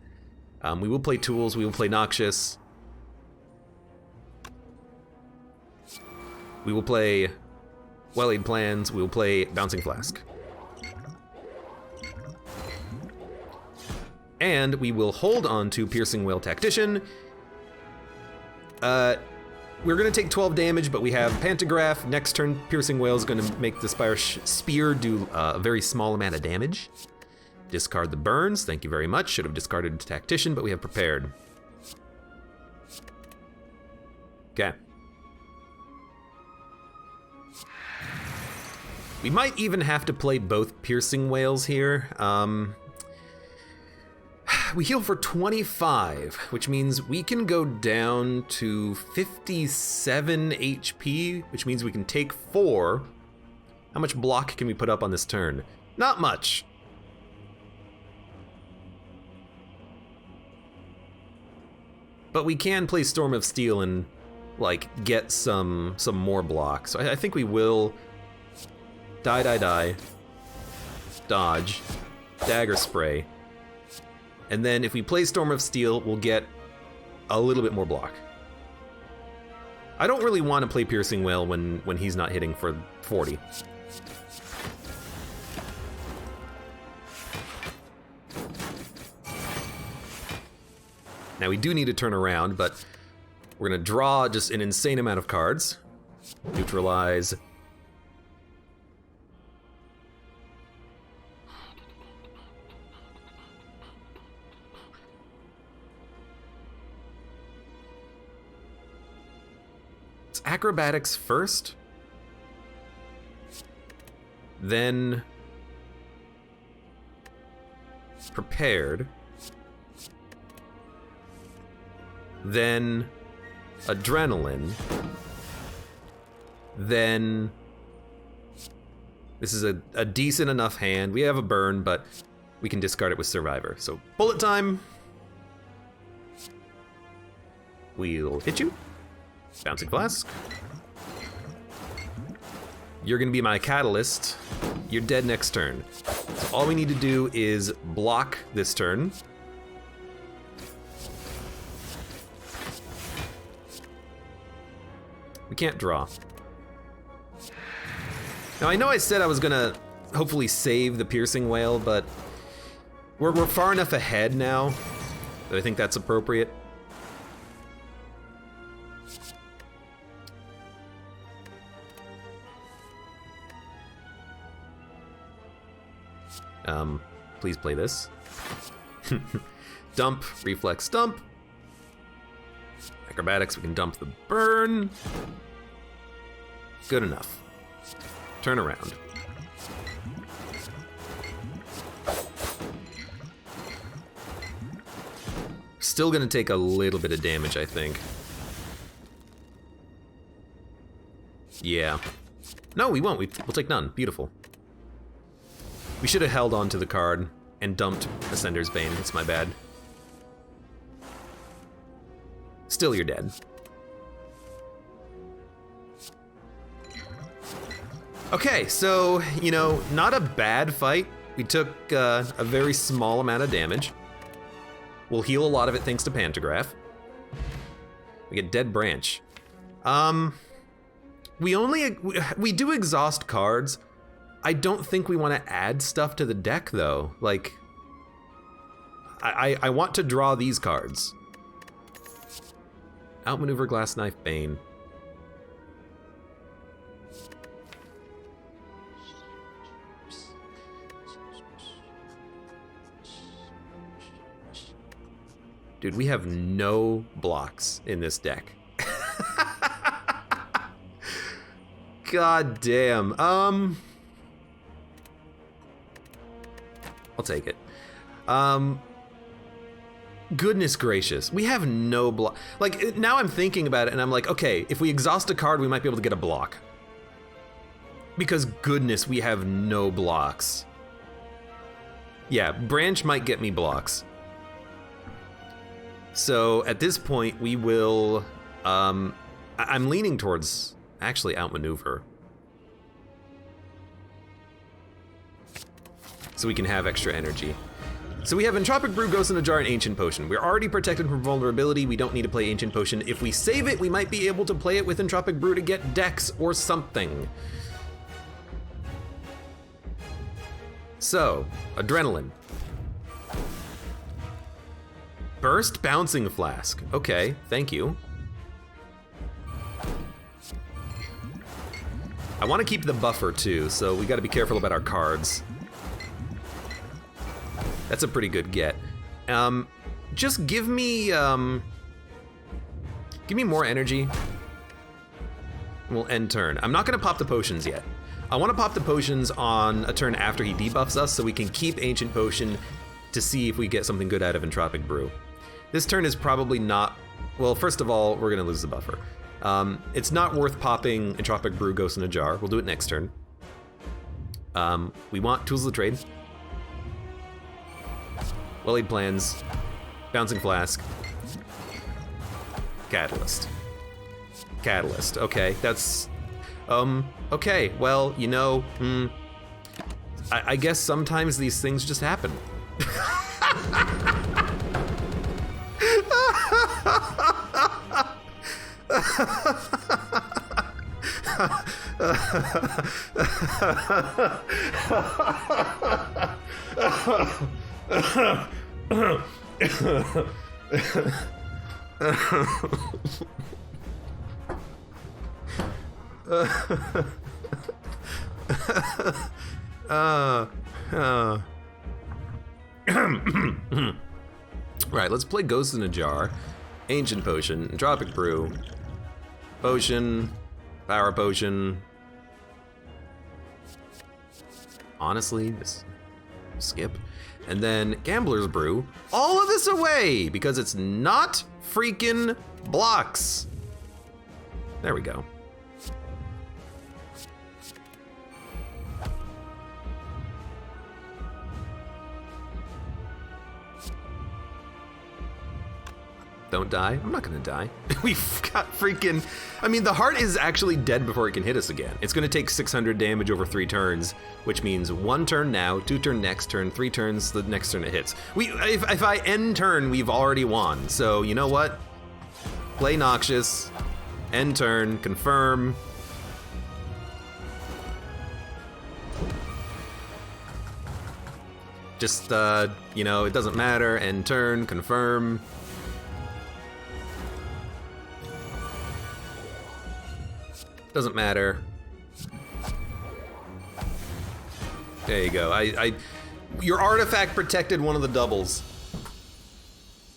We will play Tools, we will play Noxious. We will play Well-Laid Plans, we will play Bouncing Flask. And we will hold on to Piercing Wail Tactician. We're gonna take 12 damage, but we have Pantograph. Next turn, Piercing Wail is gonna make the Spear do a very small amount of damage. Discard the burns, thank you very much. Should have discarded Tactician, but we have prepared. Okay. We might even have to play both Piercing Wails here. We heal for 25, which means we can go down to 57 HP, which means we can take 4. How much block can we put up on this turn? Not much. But we can play Storm of Steel and, like, get some more block. So I think we will die, dodge, dagger spray. And then if we play Storm of Steel, we'll get a little bit more block. I don't really want to play Piercing Wail when he's not hitting for 40. Now we do need to turn around, but We're gonna draw just an insane amount of cards. Neutralize. It's acrobatics first. Then prepared. Then adrenaline. Then this is a decent enough hand. We have a burn, but we can discard it with survivor. So bullet time. We'll hit you. Bouncing flask. You're gonna be my catalyst. You're dead next turn. So all we need to do is block this turn. We can't draw. Now I know I said I was gonna hopefully save the piercing wail, but we're far enough ahead now that I think that's appropriate. Please play this. Dump, reflex, dump. Acrobatics, we can dump the burn. Good enough. Turn around. Still gonna take a little bit of damage, I think. Yeah. No, we won't. We'll take none. Beautiful. We should have held on to the card and dumped Ascender's Bane. That's my bad. Still, you're dead. Okay, so, you know, not a bad fight. We took a very small amount of damage. We'll heal a lot of it thanks to Pantograph. We get Dead Branch. We do exhaust cards. I don't think we want to add stuff to the deck, though. Like, I want to draw these cards. Outmaneuver Glass Knife Bane. Dude, we have no blocks in this deck. God damn. I'll take it. Goodness gracious, we have no block. Like, now I'm thinking about it and I'm like, okay, if we exhaust a card, we might be able to get a block. Because goodness, we have no blocks. Yeah, Branch might get me blocks. So at this point, we will, I'm leaning towards actually outmaneuver. So we can have extra energy. So we have Entropic Brew, Ghost in a Jar, and Ancient Potion. We're already protected from vulnerability. We don't need to play Ancient Potion. If we save it, we might be able to play it with Entropic Brew to get Dex or something. So, Adrenaline. Burst Bouncing Flask. Okay, thank you. I want to keep the buffer too, so we got to be careful about our cards. That's a pretty good get. Just give me more energy. We'll end turn. I'm not gonna pop the potions yet. I wanna pop the potions on a turn after he debuffs us so we can keep Ancient Potion to see if we get something good out of Entropic Brew. This turn is probably not, well, first of all, we're gonna lose the buffer. It's not worth popping Entropic Brew, Ghost in a Jar. We'll do it next turn. We want Tools of the Trade. Well-laid plans, Bouncing Flask, Catalyst. Catalyst, okay, that's, okay, well, you know, I guess sometimes these things just happen. Right, let's play Ghost in a Jar, Ancient Potion, Tropic Brew, Potion, Power Potion. Honestly, just skip. And then Gambler's Brew. All of this away because it's not freaking blocks. There we go. Don't die. I'm not gonna die. We've got freaking... I mean, the heart is actually dead before it can hit us again. It's gonna take 600 damage over 3 turns, which means 1 turn now, 2 turn next turn, 3 turns the next turn it hits. If I end turn, we've already won. So, you know what? Play Noxious, end turn, confirm. Just, you know, it doesn't matter, end turn, confirm. Doesn't matter. There you go. Your artifact protected one of the doubles.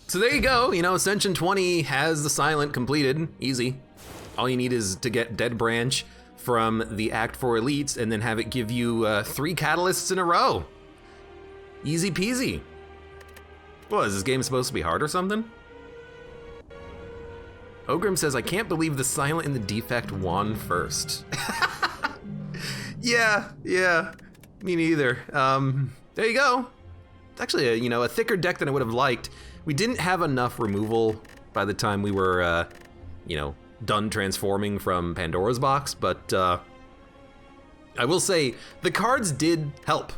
So there you go. You know, Ascension 20 has the Silent completed. Easy. All you need is to get Dead Branch from the Act 4 Elites and then have it give you 3 catalysts in a row. Easy peasy. What, is this game supposed to be hard or something? Ogrim says, I can't believe the Silent and the Defect won first. Yeah, me neither. There you go. It's actually a thicker deck than I would have liked. We didn't have enough removal by the time we were, done transforming from Pandora's box, but I will say the cards did help.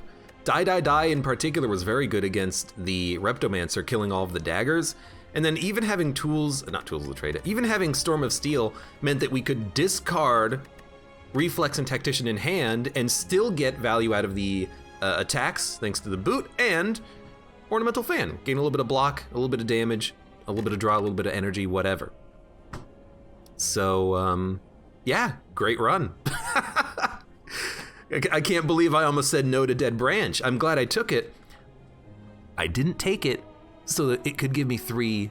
Die in particular was very good against the Reptomancer, killing all of the daggers. And then even having not Tools of the Trade, even having Storm of Steel meant that we could discard Reflex and Tactician in hand and still get value out of the attacks thanks to the boot and Ornamental Fan. Gain a little bit of block, a little bit of damage, a little bit of draw, a little bit of energy, whatever. So, yeah, great run. I can't believe I almost said no to Dead Branch. I'm glad I took it. I didn't take it so that it could give me 3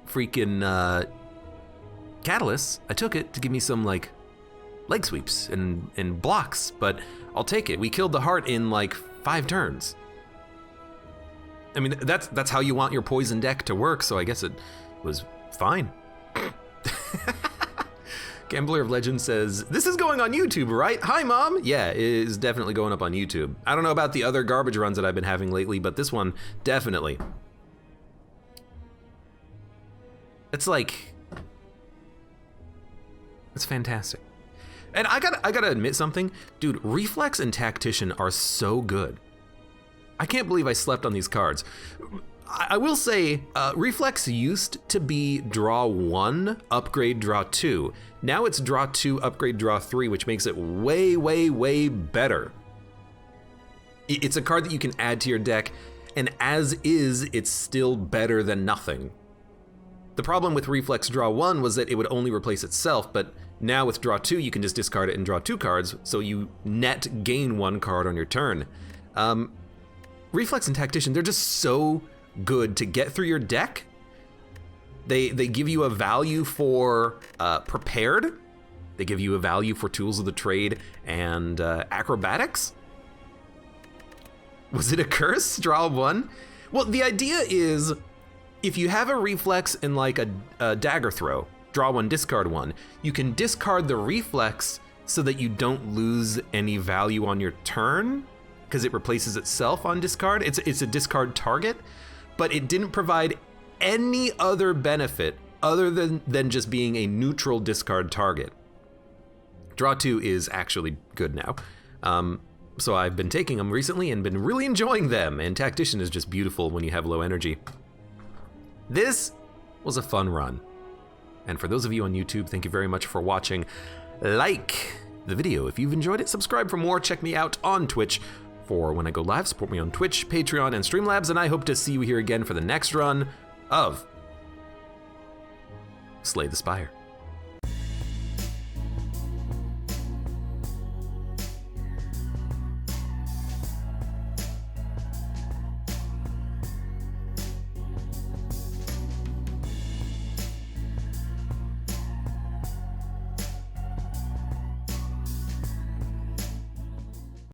freaking catalysts. I took it to give me some leg sweeps and blocks, but I'll take it. We killed the heart in 5 turns. I mean, that's how you want your poison deck to work, so I guess it was fine. Gambler of Legend says, this is going on YouTube, right? Hi, Mom. Yeah, it is definitely going up on YouTube. I don't know about the other garbage runs that I've been having lately, but this one, definitely. It's fantastic. And I gotta admit something. Dude, Reflex and Tactician are so good. I can't believe I slept on these cards. I will say, Reflex used to be draw 1, upgrade draw 2. Now it's draw 2, upgrade draw 3, which makes it way, way, way better. It's a card that you can add to your deck, and as is, it's still better than nothing. The problem with Reflex draw 1 was that it would only replace itself, but now with draw 2, you can just discard it and draw 2 cards, so you net gain 1 card on your turn. Reflex and Tactician, they're just so good to get through your deck. They give you a value for Prepared. They give you a value for Tools of the Trade and Acrobatics. Was it a curse? Draw 1? Well, the idea is if you have a Reflex and a Dagger Throw, draw 1, discard 1, you can discard the Reflex so that you don't lose any value on your turn because it replaces itself on discard. It's a discard target, but it didn't provide any other benefit other than just being a neutral discard target. Draw 2 is actually good now. So I've been taking them recently and been really enjoying them, and Tactician is just beautiful when you have low energy. This was a fun run. And for those of you on YouTube, thank you very much for watching. Like the video if you've enjoyed it, subscribe for more, check me out on Twitch for when I go live, support me on Twitch, Patreon, and Streamlabs, and I hope to see you here again for the next run of slay the Spire.